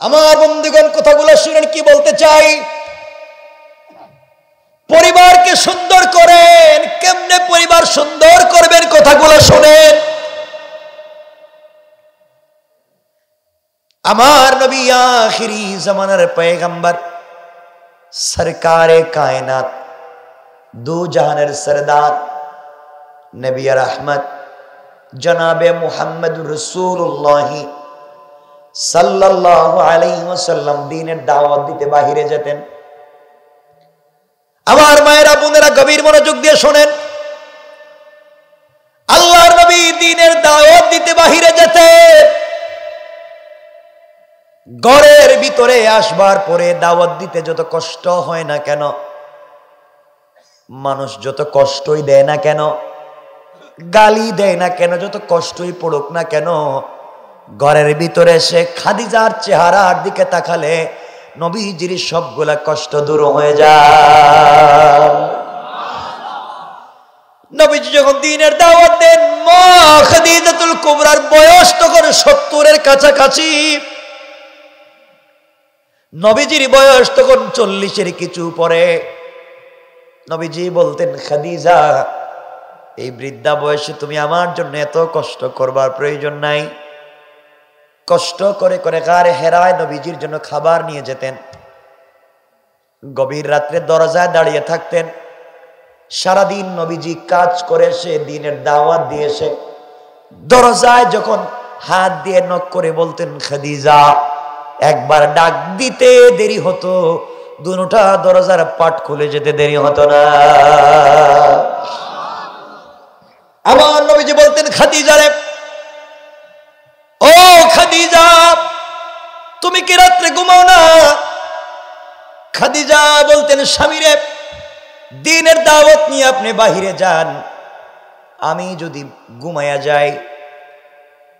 আমার বন্ধুগণ, কথাগুলো শুনেন কি বলতে চাই। পরিবারকে সুন্দর করেন, কেমনে পরিবার সুন্দর করবেন কথাগুলো শুনেন। আমার নবী আখিরি জামানার পয়গম্বর, সরকারে কায়নাত, দু জাহানের সরদার, নবী রহমত জনাবে মুহাম্মদুর রাসূলুল্লাহ সাল্লাল্লাহু আলাইহি ওয়াসাল্লাম দ্বীনের দাওয়াত দিতে বাহিরে যেতেন। আমার মায়েরা বোনেরা গভীর মনোযোগ দিয়ে শোনেন। আল্লাহর নবী দ্বীনের দাওয়াত দিতে বাহিরে যেতেন। ঘরের ভিতরে আসবার পরে দাওয়াত দিতে যত কষ্ট হয় না কেন, মানুষ যত কষ্টই দেয় না কেন, গালি দেয় না কেন, যত কষ্টই পড়ুক না কেন, ঘরের ভিতরে এসে খাদিজার চেহারার দিকে তাকালে নবীজির সবগুলা কষ্ট দূর হয়ে যায়। নবীজি যখন দ্বীনের দাওয়াত দেন, মা খাদিজাতুল কুবরার বয়স তখন 70-এর কাছাকাছি। নবীজির বয়স তখন 40-এর কিছু পরে। নবীজি বলতেন, খাদিজা, এই বৃদ্ধা বয়সে তুমি আমার জন্য এত কষ্ট করবার প্রয়োজন নাই। কষ্ট করে করে গারে হেরায় নবীজির জন্য খাবার নিয়ে যেতেন। গভীর রাত্রে দরজায় দাঁড়িয়ে থাকতেন। সারাদিন নবীজি কাজ করে সে দ্বীনের দাওয়াত দিয়েছে। দরজায় যখন হাত দিয়ে নক করে বলতেন, খাদিজা, একবার ডাক দিতে দেরি হতো, দুটা দরজার পাট খুলে যেতে দেরি হতো না। আমার নবীজি বলতেন, খাদিজা রে, ও খাদিজা, তুমি কি রাত্রে ঘুমাও না? খাদিজা বলতেন, স্বামী রে, দ্বীনের দাওয়াত নিয়ে আপনি বাহিরে যান, আমি যদি ঘুমায়া যাই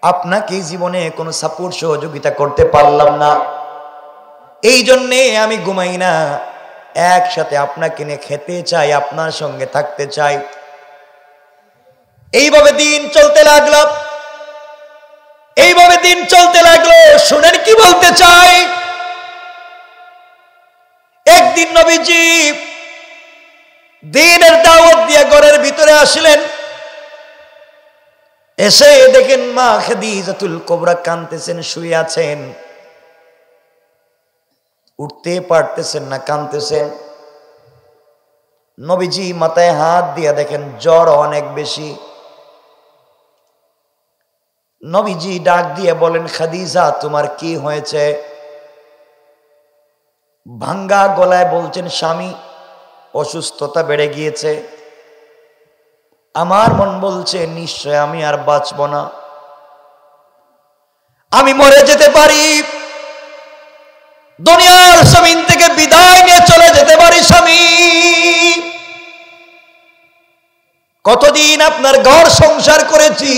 আপনাকে জীবনে কোনো সাপোর্ট সহযোগিতা করতে পারলাম না, এই জন্যে আমি ঘুমাই না। একসাথে আপনাকে নিয়ে খেতে চাই, আপনার সঙ্গে থাকতে চাই। এইভাবে দিন চলতে লাগলো, এইভাবে দিন চলতে লাগলো। শুনেন কি বলতে চাই। একদিন নবীজি দ্বীনের দাওয়াত দিয়ে ঘরের ভিতরে আসলেন। এসে দেখেন মা খাদিজাতুল কুবরা কাঁদতেছেন, শুয়ে আছেন, উঠতে পারতেছেন না, কাঁদতেছেন। নবীজি মাথায় হাত দিয়ে দেখেন জ্বর অনেক বেশি। নবীজি ডাক দিয়ে বলেন, খাদিজা, তোমার কি হয়েছে? ভাঙ্গা গলায় বলছেন, স্বামী, অসুস্থতা বেড়ে গিয়েছে। আমার মন বলছে নিশ্চয় আমি আর বাঁচব না, আমি মরে যেতে পারি, দুনিয়ার জমিন থেকে বিদায় নিয়ে চলে যেতে পারি। স্বামী, কতদিন আপনার ঘর সংসার করেছি,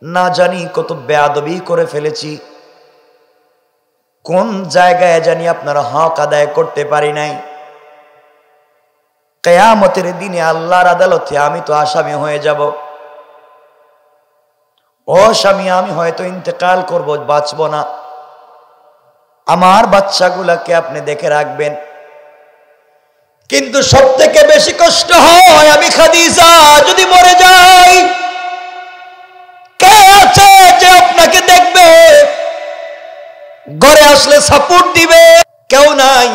না জানি কত বেয়াদবি করে ফেলেছি, কোন জায়গায় জানি আপনার হক আদায় করতে পারি নাই। কিয়ামতের দিনে আল্লাহর আদালতে আমি তো আসামি হয়ে যাব। ও স্বামী, আমি হয়তো ইন্তেকাল করব, বাঁচব না, আমার বাচ্চাগুলাকে আপনি দেখে রাখবেন। কিন্তু সব থেকে বেশি কষ্ট হয় আমি খাদিজা যদি মরে যাই। কে আছে যে আপনাকে দেখবে, ঘরে আসলে সাপোর্ট দিবে? কেউ নাই।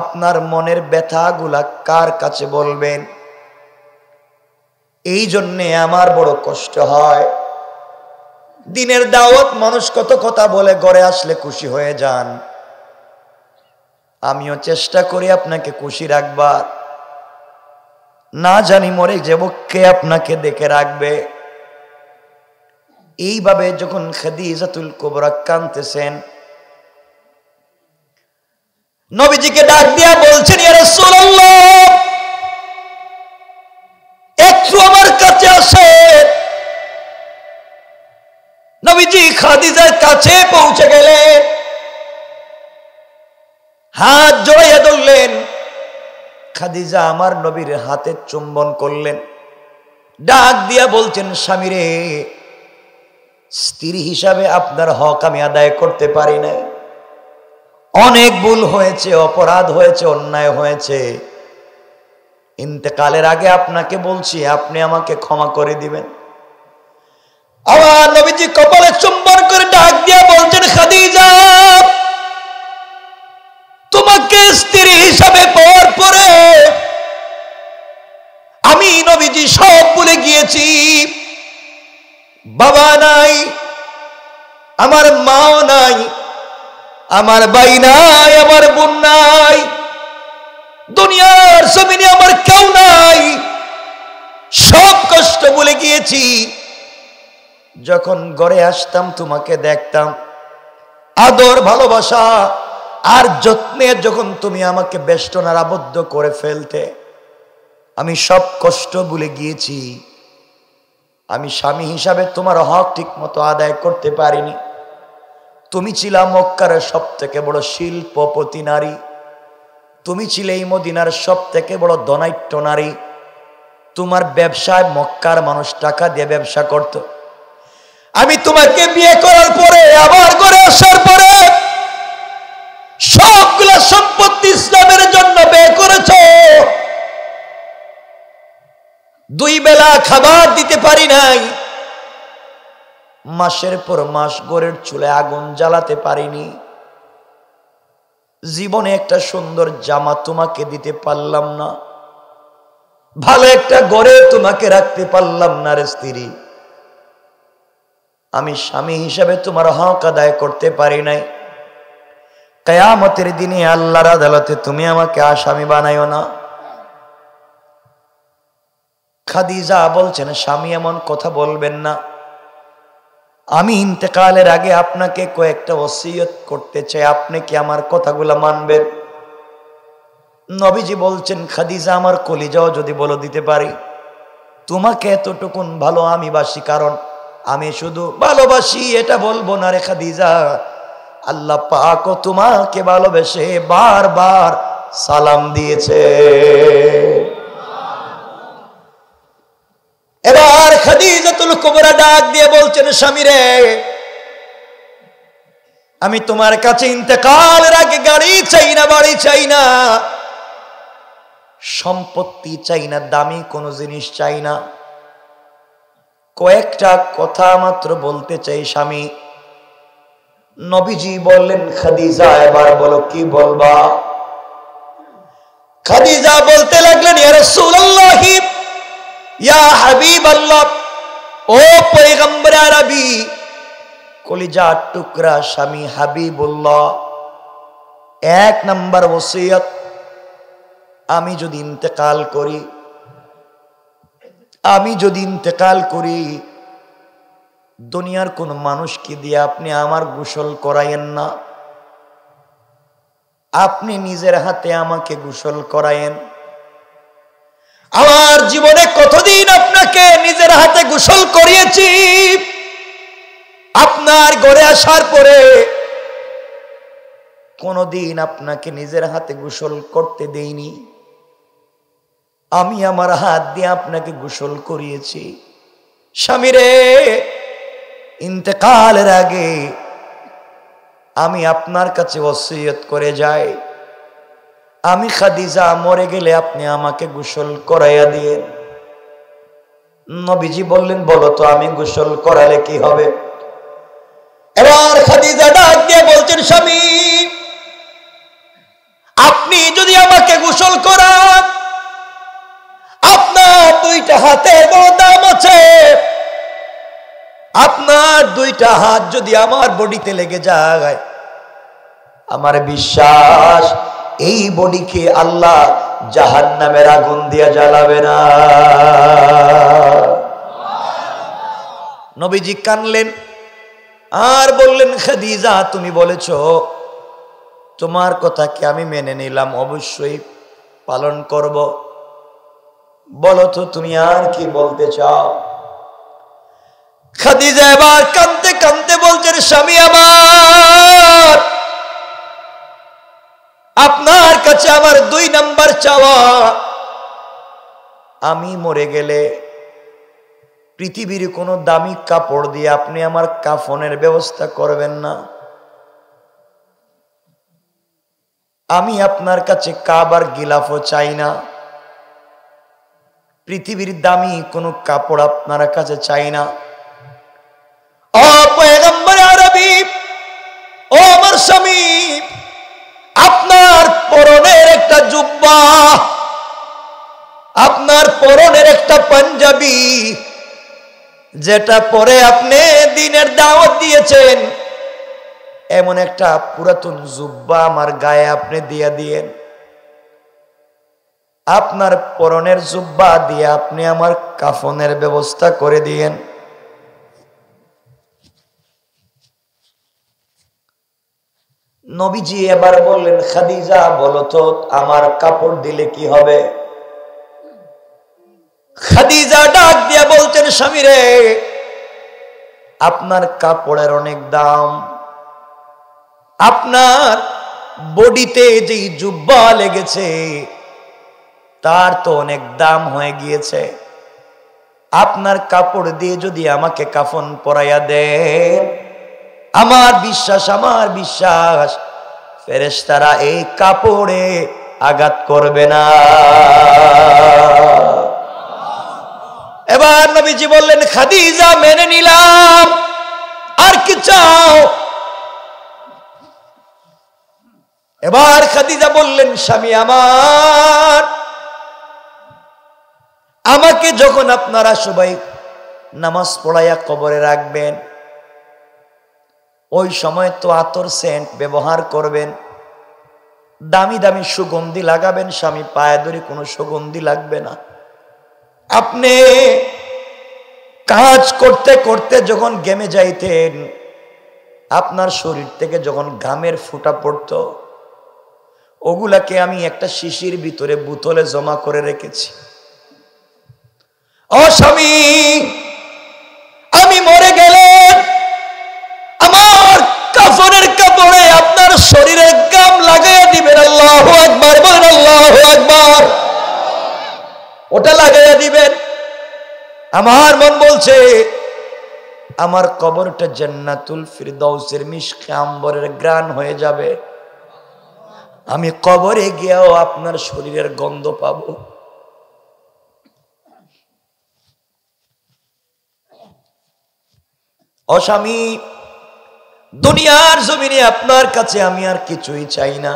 আপনার মনের ব্যথাগুলা কার কাছে বলবেন? এই জন্যে আমার বড় কষ্ট হয়। দিনের দাওয়াত মানুষ কত কথা বলে, ঘরে আসলে খুশি হয়ে যান। আমিও চেষ্টা করি আপনাকে খুশি রাখবার, না জানি মরে যাব কে আপনাকে দেখে রাখবে। এইভাবে যখন খাদিজাতুল কুবরা কাঁদতেছেন, নবীজিকে ডাক দিয়া বলছেন, ইয়া রাসূলুল্লাহ, একটু আমার কাছে আসেন। নবীজি খাদিজার কাছে পৌঁছে গেলেন, হাত জড়াইয়া ধরলেন। খাদিজা আমার নবীর হাতে চুম্বন করলেন, ডাক দিয়া বলছেন, স্বামী রে, স্ত্রী হিসাবে আপনার হক আমি আদায় করতে পারি না। অনেক ভুল হয়েছে, অপরাধ হয়েছে, অন্যায় হয়েছে। ইন্তেকালের আগে আপনাকে বলছি, আপনি আমাকে ক্ষমা করে দিবেন। আমার নবীজি কপালে চুম্বন করে ডাক দিয়ে বলছেন, খাদিজা, তোমাকে স্ত্রী হিসাবে পাওয়ার পরে আমি নবীজি সব ভুলে গিয়েছি। বাবা নাই, আমার মাও নাই, আমার ভাই নাই, আমার বোন নাই, দুনিয়ার জমিনে আমার কেউ নাই। সব কষ্ট ভুলে গিয়েছি। যখন ঘরে আসতাম তোমাকে দেখতাম, আদর ভালোবাসা আর যত্নে যখন তুমি আমাকে বেষ্টনার আবদ্ধ করে ফেলতে, আমি সব কষ্ট ভুলে গিয়েছি। আমি স্বামী হিসাবে তোমার হক ঠিক মতো আদায় করতে পারিনি। তুমি ছিলা মক্কার সব থেকে বড় শিল্পপতি নারী, তুমি ছিলে এই মদিনার সব থেকে বড় ধনাঢ্য নারী। তোমার ব্যবসায় মক্কার মানুষ টাকা দিয়ে ব্যবসা করত। আমি তোমাকে বিয়ে করার পরে, আবার ঘরে আসার পরে সবগুলা সম্পত্তি ইসলামের জন্য ব্যয় করেছ। 2 বেলা খাবার দিতে পারি নাই, মাসের পর মাস ঘরের চুলে আগুন জ্বালাতে পারিনি, জীবনে একটা সুন্দর জামা তোমাকে দিতে পারলাম না, ভালো একটা ঘরে তোমাকে রাখতে পারলাম না রে স্ত্রী। আমি স্বামী হিসাবে তোমার হক আদায় করতে পারি নাই। কিয়ামতের দিনে আল্লাহর আদালতে তুমি আমাকে আসামি বানাইও না। খাদিজা বলছেন, স্বামী এমন কথা বলবেন না। আমি ইন্তেকালের আগে আপনাকে কয়েকটা ওসিয়ত করতে চাই, আপনি কি আমার কথাগুলো মানবেন? নবীজি বলছেন, খাদিজা, আমার কলিজাও যদি বলো দিতে পারি। তোমাকে এতটুকুন ভালো আমি বাসি, কারণ আমি শুধু ভালোবাসি এটা বলবো না রে খাদিজা, আল্লাহ পাকও তোমাকে ভালোবেসে বারবার সালাম দিয়েছে। এবার খাদিজাতুল কুবরা ডাক দিয়ে বলছেন, স্বামী রে, আমি তোমার কাছে ইন্তেকালের আগে গাড়ি চাই না, বাড়ি চাই না, সম্পত্তি চাই না, দামি কোনো জিনিস চাই না। কয়েকটা কথা মাত্র বলতে চাই স্বামী। নবীজি বললেন, খাদিজা এবার বলো কি বলবা? খাদিজা বলতে লাগলেন, ইয়া রাসূলুল্লাহ, ইয়া হাবিবাল্লাহ, ও পয়গম্বর আরবি, কলিজার টুকরা স্বামী হাবিবুল্লাহ, 1 নাম্বার ওসিয়ত, আমি যদি ইন্তেকাল করি, দুনিয়ার কোন মানুষকে দিয়ে আপনি আমার গোসল করায়েন না, আপনি নিজের হাতে আমাকে গোসল করায়েন। আমার জীবনে কতদিন আপনাকে নিজের হাতে গোসল করিয়েছি, আপনার ঘরে আসার পরে কোনদিন আপনাকে নিজের হাতে গোসল করতে দেইনি। আমি আমার হাত দিয়ে আপনাকে গোসল করিয়েছি। স্বামী রে, ইন্তেকালের আগে আমি আপনার কাছে ওসিয়ত করে যাই, আমি খাদিজা মরে গেলে আপনি আমাকে গোসল করাইয়া দিয়েন। নবীজি বললেন, বলো তো আমি গোসল করালে কি হবে? এবার খাদিজা ডাক দিয়ে বলছেন, স্বামী, আপনি যদি আমাকে গোসল করান, আপনার 2টা হাতের বড় দাম আছে, আপনার 2টা হাত যদি আমার বডিতে লেগে যায়, আমার বিশ্বাস এই বডিকে আল্লাহ জাহান্নামের আগুন দিয়ে জ্বালাবে না। নবীজি কানলেন আর বললেন, খাদিজা, তুমি বলেছো, তোমার কথা কি আমি মেনে নিলাম, অবশ্যই পালন করব। বলো তো তুমি আর কি বলতে চাও? খাদিজা এবার কাঁদতে কাঁদতে বলছেন, স্বামী আমার, আপনার কাছে আমার 2 নাম্বার চাওয়া, আমি মরে গেলে পৃথিবীর কোনো দামি কাপড় দিয়ে আপনি আমার কাফনের ব্যবস্থা করবেন না। আমি আপনার কাছে কাবার গিলাফও চাই না, পৃথিবীর দামি কোনো কাপড় আপনার কাছে চাই না। ও পয়গম্বর আরবি, ও আমার স্বামী, আপনার পরনের একটা জুব্বা, আপনার পরনের একটা পাঞ্জাবি, যেটা পরে আপনি দ্বীনের দাওয়াত দিয়েছেন, এমন একটা পুরাতন জুব্বা আমার গায়ে আপনি দিয়ে দিয়েন। আপনার পরনের জুব্বা দিয়ে আপনি আমার কাফনের ব্যবস্থা করে দিয়েন। নবীজি এবার বললেন, খাদিজা বলো তো আমার কাপড় দিলে কি হবে? খাদিজা ডাক দিয়া বলছেন, স্বামী রে, আপনার কাপড়ের অনেক দাম, আপনার বডিতে যেই জুব্বা লেগেছে তার তো অনেক দাম হয়ে গিয়েছে। আপনার কাপড় দিয়ে যদি আমাকে কাফন পরাইয়া দেন, আমার বিশ্বাস ফেরেশতারা এই কাপড়ে আঘাত করবে না। এবার নবীজি বললেন, খাদিজা মেনে নিলাম, আর কি চাও? এবার খাদিজা বললেন, স্বামী আমার, আমাকে যখন আপনারা সবাই নামাজ পড়াইয়া কবরে রাখবেন, ওই সময় তো আতর সেন্ট ব্যবহার করবেন, দামি দামি সুগন্ধি লাগাবেন। স্বামী পায়ে ধরে কোনো সুগন্ধি লাগবে না। আপনি কাজ করতে করতে যখন ঘেমে যাইতেন, আপনার শরীর থেকে যখন ঘামের ফোঁটা পড়তো, ওগুলাকে আমি একটা শিশির ভিতরে বোতলে জমা করে রেখেছি। ও স্বামী, আমি মরে গেলে আমার কাফনের কাপড়ে আপনার শরীরের গাম লাগাইয়া দিবেন। আল্লাহু আকবার বলেন, আল্লাহু আকবার। ওটা লাগাইয়া দিবেন। আমার মন বলছে আমার কবরটা জান্নাতুল ফিরদাউসের মিশকে আম্বরের গ্রান হয়ে যাবে। আমি কবরে গিয়েও আপনার শরীরের গন্ধ পাবো। ও স্বামী, দুনিয়ার জমিনে আপনার কাছে আমি আর কিছুই চাই না।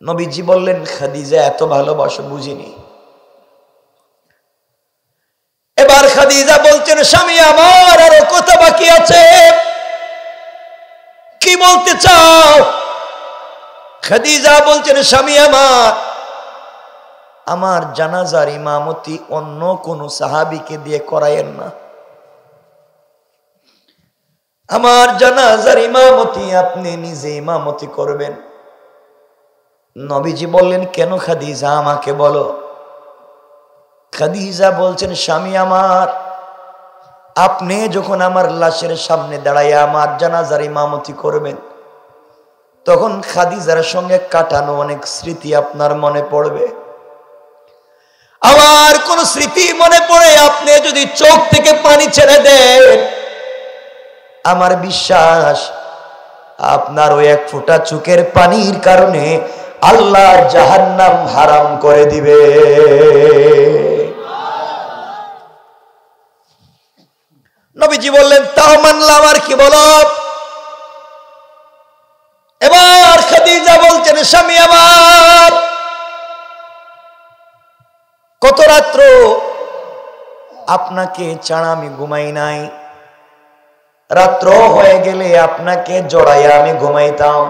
নবীজি বললেন, খাদিজা এত ভালোবাসো বুঝিনি। এবার খাদিজা বলছেন, স্বামী আমার আরো কথা বাকি আছে, কি বলতে চাও? খাদিজা বলছেন, স্বামী আমার জানাজার ইমামতি অন্য কোন সাহাবীকে দিয়ে করায়েন না, আমার জানাজার ইমামতি আপনি নিজে ইমামতি করবেন। নবীজি বললেন, কেন খাদিজা আমাকে বলো। খাদিজা বলছেন, স্বামী আমার, আপনি যখন আমার লাশের সামনে দাঁড়াইয়া আমার জানাজার ইমামতি করবেন, তখন খাদিজার সঙ্গে কাটানো অনেক স্মৃতি আপনার মনে পড়বে। আমার কোন স্মৃতি মনে পড়ে আপনি যদি চোখ থেকে পানি ছেড়ে দেন, আমার বিশ্বাস আপনার ওই এক ফোঁটা চোখের পানির কারণে আল্লাহ জাহান্নাম হারাম করে দিবে। নবীজি বললেন, তাও মানলাম, আর কি বলো। এবার খাদিজা বলছেন, স্বামী আমার, কত রাত্র আপনাকে ছাড়া আমি ঘুমাই নাই, রাত্র হয়ে গেলে আপনাকে জড়াইয়া আমি ঘুমাইতাম।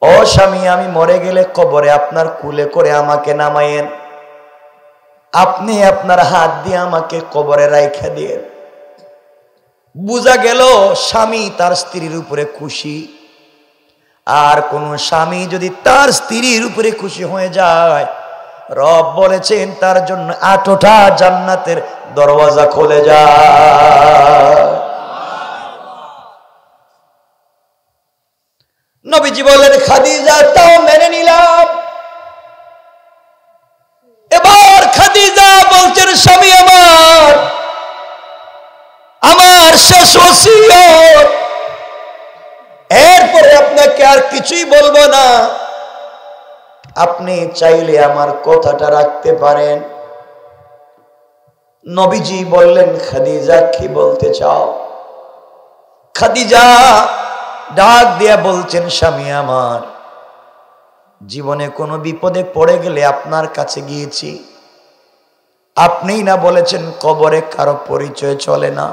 ও স্বামী, আমি মরে গেলে কবরে আপনার কুলে করে আমাকে নামাইয়েন, আপনি আপনার হাত দিয়ে আমাকে কবরে রাইখা দিয়ে। বুঝা গেল স্বামী তার স্ত্রীর উপরে খুশি। আর কোন স্বামী যদি তার স্ত্রীর উপরে খুশি হয়ে যায়, রব বলেছেন তার জন্য 8টা জান্নাতের দরওয়াজা খুলে যায়। নবীজি বললেন, খাদিজা তাও মেনে নিলাম। এবার খাদিজা বলছেন, শেষ ওসিয়ত। এরপরে আপনাকে আর কিছুই বলবো না। আপনি চাইলে আমার কথাটা রাখতে পারেন। নবীজি বললেন, খাদিজা কি বলতে চাও? খাদিজা ডাক দিয়া বলছেন, স্বামী আমার, জীবনে কোনো বিপদে পড়ে গেলে আপনার কাছে গিয়েছি। আপনিই না বলেছেন কবরে কারো পরিচয় চলে না।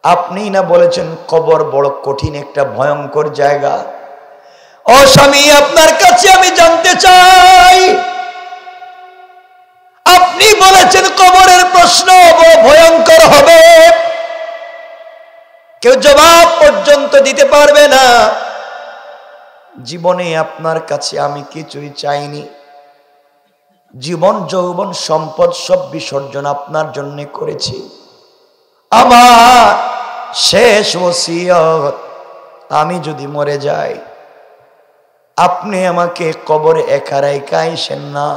আপনিই না বলেছেন কবর বড় কঠিন একটা ভয়ঙ্কর জায়গা। ও স্বামী, আপনার কাছে আমি জানতে চাই, আপনি বলেছেন কবরের প্রশ্ন বড় ভয়ঙ্কর হবে, কেউ জবাব পর্যন্ত দিতে পারবে না। জীবনে আপনার কাছে আমি কিছুই চাইনি। জীবন যৌবন সম্পদ সব বিসর্জন আপনার জন্য করেছি। আমার শেষ ওসিয়ত, আমি যদি মরে যাই, আপনি আমাকে কবরে একা রাইখা আইসেন না।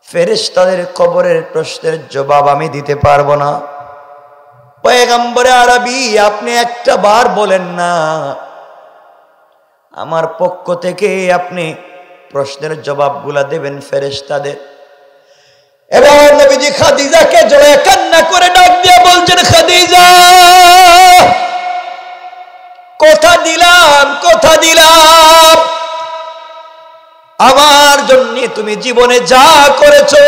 ফেরেশতাদের কবরের প্রশ্নের জবাব আমি দিতে পারবো না। পয়গম্বরে আরবি, আপনি একটা বার বলেন না, আমার পক্ষ থেকে আপনি প্রশ্নের জবাবগুলা দেবেন ফেরেশতাদের। এবার নবীজি খাদিজাকে জড়িয়ে কান্না করে ডাক দিয়ে বলছেন, খাদিজা, কথা দিলাম, কথা দিলাম, আমার জন্য তুমি জীবনে যা করেছো,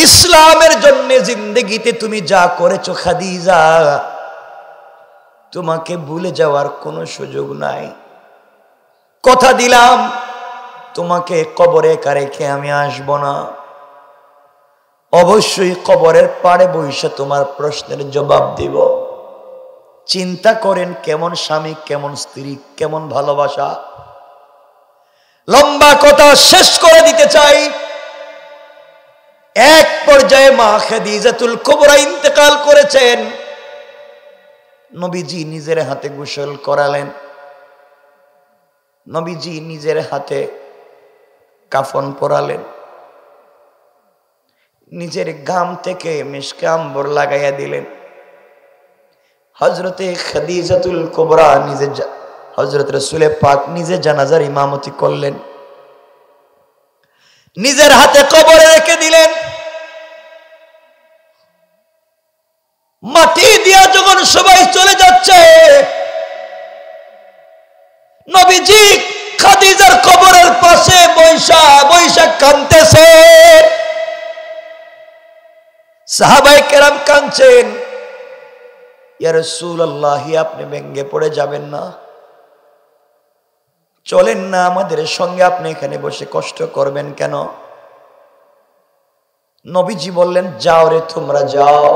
ইসলামের জন্য জিন্দেগিতে তুমি যা করেছো খাদিজা, তোমাকে ভুলে যাওয়ার কোনো সুযোগ নাই। কথা দিলাম, তোমাকে কবরে একা রেখে আমি আসব না। অবশ্যই কবরের পাড়ে বসে তোমার প্রশ্নের জবাব দিব। চিন্তা করেন কেমন স্বামী, কেমন স্ত্রী, কেমন ভালোবাসা। লম্বা কথা শেষ করে দিতে চাই। এক পর্যায়ে মা খাদিজাতুল কুবরা ইন্তেকাল করেছেন। নবীজি নিজের হাতে গোসল করালেন, নবীজি নিজের হাতে কাফন পরালেন, নিজের গাম থেকে মিশকে আম্বর লাগাইয়া দিলেন। হযরতে খাদিজাতুল কুবরা নিজে, হযরত রাসূল পাক নিজে জানাজার ইমামতি করলেন, নিজের হাতে কবরে রেখে দিলেন। মাটি দিয়া যখন সবাই চলে যাচ্ছে, নবীজি খাদিজার কবরের পাশে বৈশা বৈশা কাঁদতেছে। সাহাবায়ে কেরাম কাঁদছেন। ইয়া রাসূলুল্লাহ, আপনি ভেঙ্গে পড়ে যাবেন না, চলেন না আমাদের সঙ্গে, আপনি এখানে বসে কষ্ট করবেন কেন? নবীজি বললেন, যাও রে, তোমরা যাও,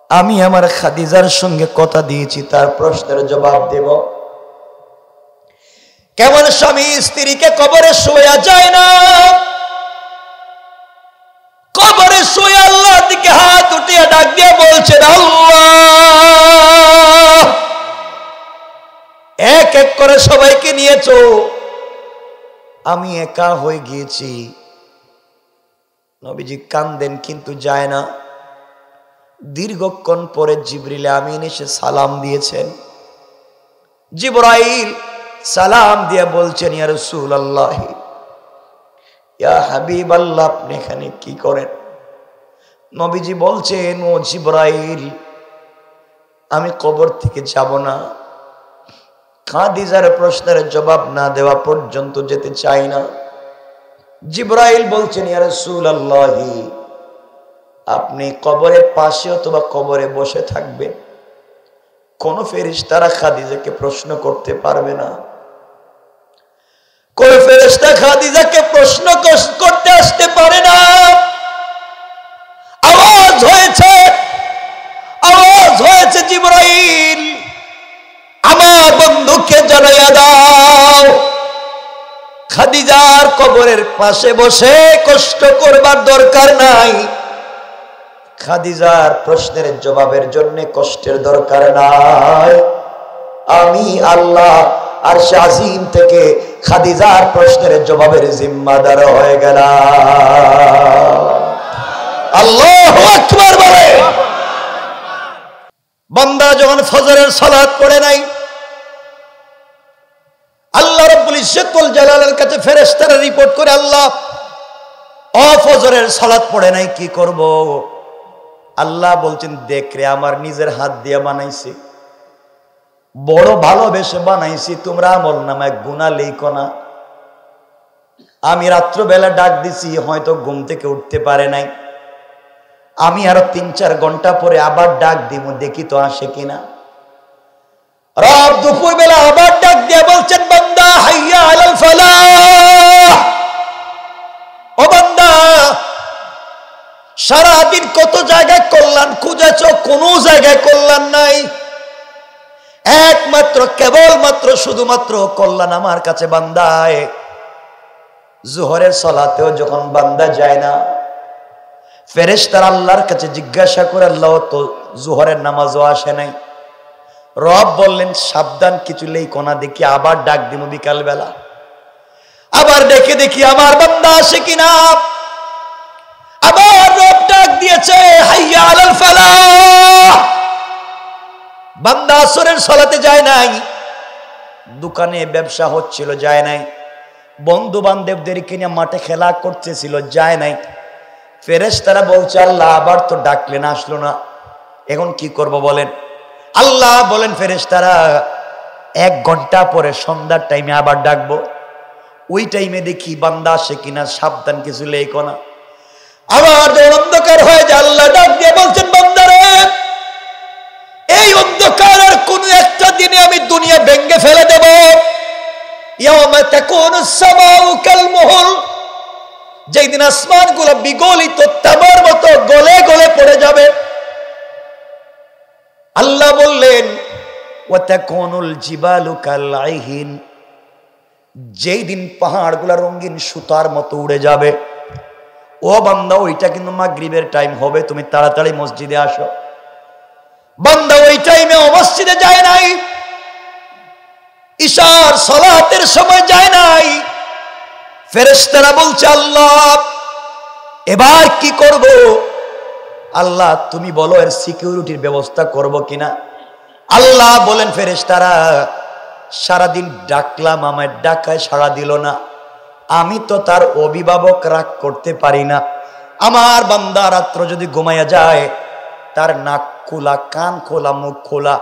আমি আমার খাদিজার সঙ্গে কথা দিয়েছি, তার প্রশ্নের জবাব দেব। কেমন স্বামী স্ত্রীকে কবরে শোয়া যায় না? কবরে শুয়ে আল্লাহর দিকে হাত উঠিয়ে ডাক দিয়ে বলছেন, আল্লাহ, এক এক করে সবাইকে নিয়েছো, আমি একা হয়ে গিয়েছি। নবীজি কান্দেন কিন্তু যায় না। দীর্ঘক্ষণ পরে জিবরিল আমিন এসে সালাম দিয়েছেন। জিবরাইল সালাম দিয়ে বলছেন, ইয়া রাসূলুল্লাহ, ইয়া হাবিবাল্লাহ, আপনি এখানে কি করেন? নবীজি বলছেন, ও জিবরাইল, আমি কবর থেকে যাব না, খাদিজার প্রশ্নের জবাব না দেওয়া পর্যন্ত যেতে চাই না। জিবরাইল বলছেন, ইয়া রাসূলুল্লাহ, আপনি কবরের পাশে অথবা কবরে বসে থাকবেন, কোন ফেরেশতারা খাদিজাকে প্রশ্ন করতে পারবে না। কোন ফেরেশতা খাদিজাকে প্রশ্ন করতে আসতে পারে না। আওয়াজ হয়েছে, আওয়াজ হয়েছে, জিবরাইল, আমার বন্ধুকে জানাইয়া দাও, খাদিজার কবরের পাশে বসে কষ্ট করবার দরকার নাই, খাদিজার প্রশ্নের জবাবের জন্য কষ্টের দরকার নাই। আমি আল্লাহ আরশে আজিম থেকে খাদিজার প্রশ্নের জবাবের জিম্মাদার হয়ে গেলাম। আল্লাহু আকবার বলে। বান্দা যখন ফজরের সালাত পড়ে নাই, আল্লাহ রাব্বুল ইজ্জতুল জালালের কাছে ফেরেশতারা রিপোর্ট করে, আল্লাহ ফজরের সালাত পড়ে নাই, কি করব? আল্লাহ বলছেন, দেখ রে, আমার নিজের হাত দিয়ে বানাইছি, বড় ভালোবেসে বানাইছি, তোমরা আমল নামায় গুনাহ লেখো না। আমি রাত্রবেলা ডাক দিছি, হয়তো ঘুম থেকে উঠতে পারে নাই, আমি আরো 3-4 ঘন্টা পরে আবার ডাক দিব, দেখি তো আসে কিনা। রব দুপুর বেলা আবার ডাক দিয়ে বলছেন, বান্দা হাইয়া আলাল ফালাহ, ও বান্দা সারাদিন কত জায়গায় কল্যাণ খুঁজেছ, কোন জায়গায় কল্যাণ নাই, একমাত্র কেবলমাত্র শুধুমাত্র কল্যাণ আমার কাছে বান্দায়। জোহরের সালাতেও যখন বান্দা যায় না, ফেরেশতারা আল্লাহর কাছে জিজ্ঞাসা করে, আল্লাহ তো জোহরের নামাজও আসে নাই। রব বললেন, সাবধান, কিছু লেখো না, দেখি আবার ডাক দিব বিকাল বেলা, আবার ডেকে দেখি আমার বান্দা আসে কিনা। আবার রব ডাক দিয়েছে, হাইয়া আলাল ফালাহ। বান্দা আসরের সালাতে যায় নাই, দোকানে ব্যবসা হচ্ছিল, যায় নাই, বন্ধু বান্ধবদেরকে নিয়ে মাঠে খেলা করতেছিল, যায় নাই। ফেরেশতারা বলছে, আল্লাহ আবার তো ডাকলেন, আসলো না, এখন কি করব বলেন? আল্লাহ বলেন, ফেরেশতারা 1 ঘন্টা পরে সন্ধ্যার টাইমে আবার ডাকবো, ওই টাইমে দেখি বান্দা আসে কিনা, সাবধান, কিছু লেখো না। আবার যখন অন্ধকার হয়ে যায়, আল্লাহ ডাক দিয়ে বলছেন, বান্দারে, এই অন্ধকারের কোন একটা দিনে আমি দুনিয়া ভেঙে ফেলে দেব। ইয়াউমা তাকুনুস সামাউ কাল মুহল, যেই দিন আসমানগুলো বিগলিত তামার মতো গলে গলে পড়ে যাবে। আল্লাহ বললেন, ওয়া তাকুনুল জিবালু কাল আইহিন, যেই দিন পাহাড়গুলো রঙিন সুতার মতো উড়ে যাবে। ও বান্দা, ওইটা কিন্তু মাগরিবের টাইম হবে, তুমি তাড়াতাড়ি মসজিদে আসো। বান্দা ওই টাইমে মসজিদে যায় নাই, ইশার সালাতের সময় যায় নাই। ফেরেশতারা বলছে, আল্লাহ এবার কি করব? আল্লাহ তুমি বলো, এর সিকিউরিটির ব্যবস্থা করব কিনা। আল্লাহ বলেন, ফেরেশতারা সারাদিন ডাকলাম, আমায় ডাকায় সাড়া দিল না, আমি তো তার অভিভাবক, রাগ করতে পারি না। আমার বান্দা রাত্র যদি ঘুমাইয়া যায়, তার নাক খোলা, কান খোলা, মুখ খোলা,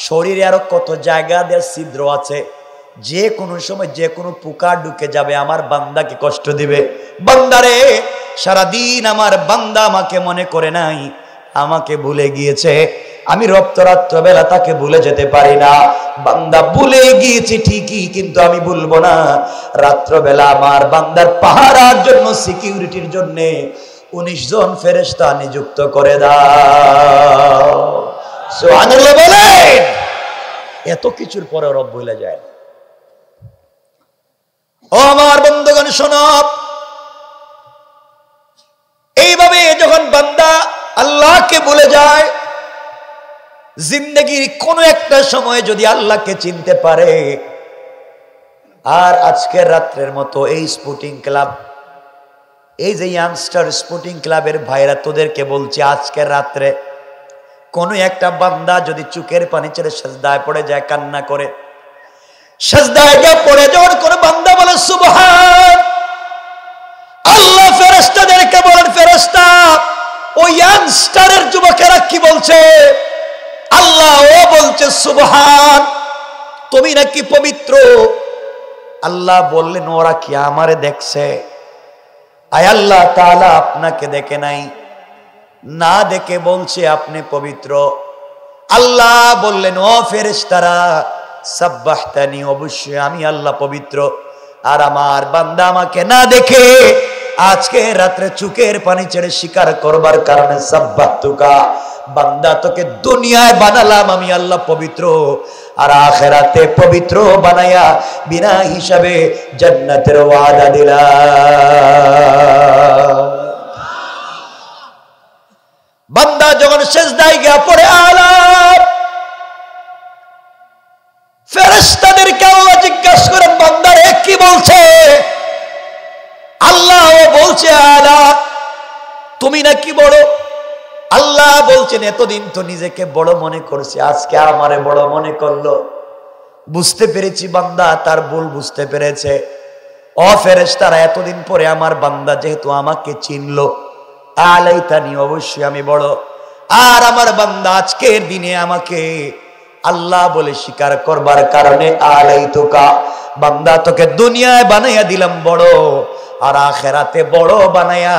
শরীরে আরো কত জায়গা দিয়ে ছিদ্র আছে, যে কোনো সময় যে কোনো পোকা ঢুকে যাবে, আমার বান্দাকে কষ্ট দিবে। বান্দারে, সারাদিন আমার বান্দা আমাকে মনে করে নাই, আমাকে ভুলে গিয়েছে। আমি রাত্রবেলা তাকে ভুলে যেতে পারি না। বান্দা ভুলে গিয়েছি ঠিকই, কিন্তু আমি ভুলবো না। রাত্রবেলা আমার বান্দার পাহারার জন্য, সিকিউরিটির জন্য 19 জন ফেরেশতা নিযুক্ত করে দাও। সুবহানাল্লাহ বলেন। এত কিছুর পরে রব ভুলে যায় না। ও আমার বন্ধুগণ শোনো, এইভাবে যখন বান্দা আল্লাহকে ভুলে যায়, জিন্দেগির কোন একটা সময় যদি আল্লাহকে চিনতে পারে, আর আজকের রাত্রের মতো এই স্পোর্টিং ক্লাব, এই যে ইয়াংস্টার স্পোর্টিং ক্লাবের ভাইরা, তোদেরকে বলছি, আজকের রাত্রে কোন একটা বান্দা যদি চোখের পানি ছেড়ে সেজদায় পড়ে যায়, কান্না করে, সেজদায় গিয়ে পড়ে যখন কোন বান্দা বলে সুবহান আল্লাহ, ফেরেশতাদেরকে বলেন, ফেরেশতা ওই ইয়াংস্টারের যুবকেরা কি বলছে? আল্লাহ ও বলছে সুবহান, তুমি নাকি পবিত্র। আল্লাহ বললেন, ওরা কি আমারে দেখছে? আয় আল্লাহ তাআলা আপনাকে দেখে নাই, না দেখে বলছে আপনি পবিত্র। আল্লাহ বললেন, ও ফেরেশতারা সাব্বাহতানি, অবশ্যই আমি আল্লাহ পবিত্র। আর আমার বান্দা আমাকে না দেখে আজকে রাত্রে চোখের পানি ছেড়ে স্বীকার করবার কারণে সাব্বাহতুকা, বান্দা তোকে দুনিয়ায় বানালাম আমি আল্লাহ পবিত্র, আর আখিরাতে পবিত্র বানায়া বিনা হিসাবে জান্নাতের ওয়াদা দিলাম। বান্দা যখন সেজদায় গিয়ে পড়ে, আলাপ ফেরেশতাদেরকে আল্লাহ জিজ্ঞাসা করেন, বান্দারে কি বলছে? আল্লাহ বলছে, আলা তুমি নাকি বড়। আল্লাহ বলছেন এতদিন তো নিজেকে বড় মনে করছে, আজকে আমারে বড় মনে করলো। বুঝতে পেরেছি বান্দা তার ভুল বুঝতে পেরেছে। ও ফেরেশতারা, এতদিন পরে আমার বান্দা যেহেতু আমাকে চিনলো, আলাইতানি, অবশ্যই আমি বড়। আর আমার বান্দা আজকের দিনে আমাকে আল্লাহ বলে স্বীকার করবার কারণে আলাইতুকা, বান্দা তোকে দুনিয়ায় বানাইয়া দিলাম বড়, আর আখিরাতে বড় বানাইয়া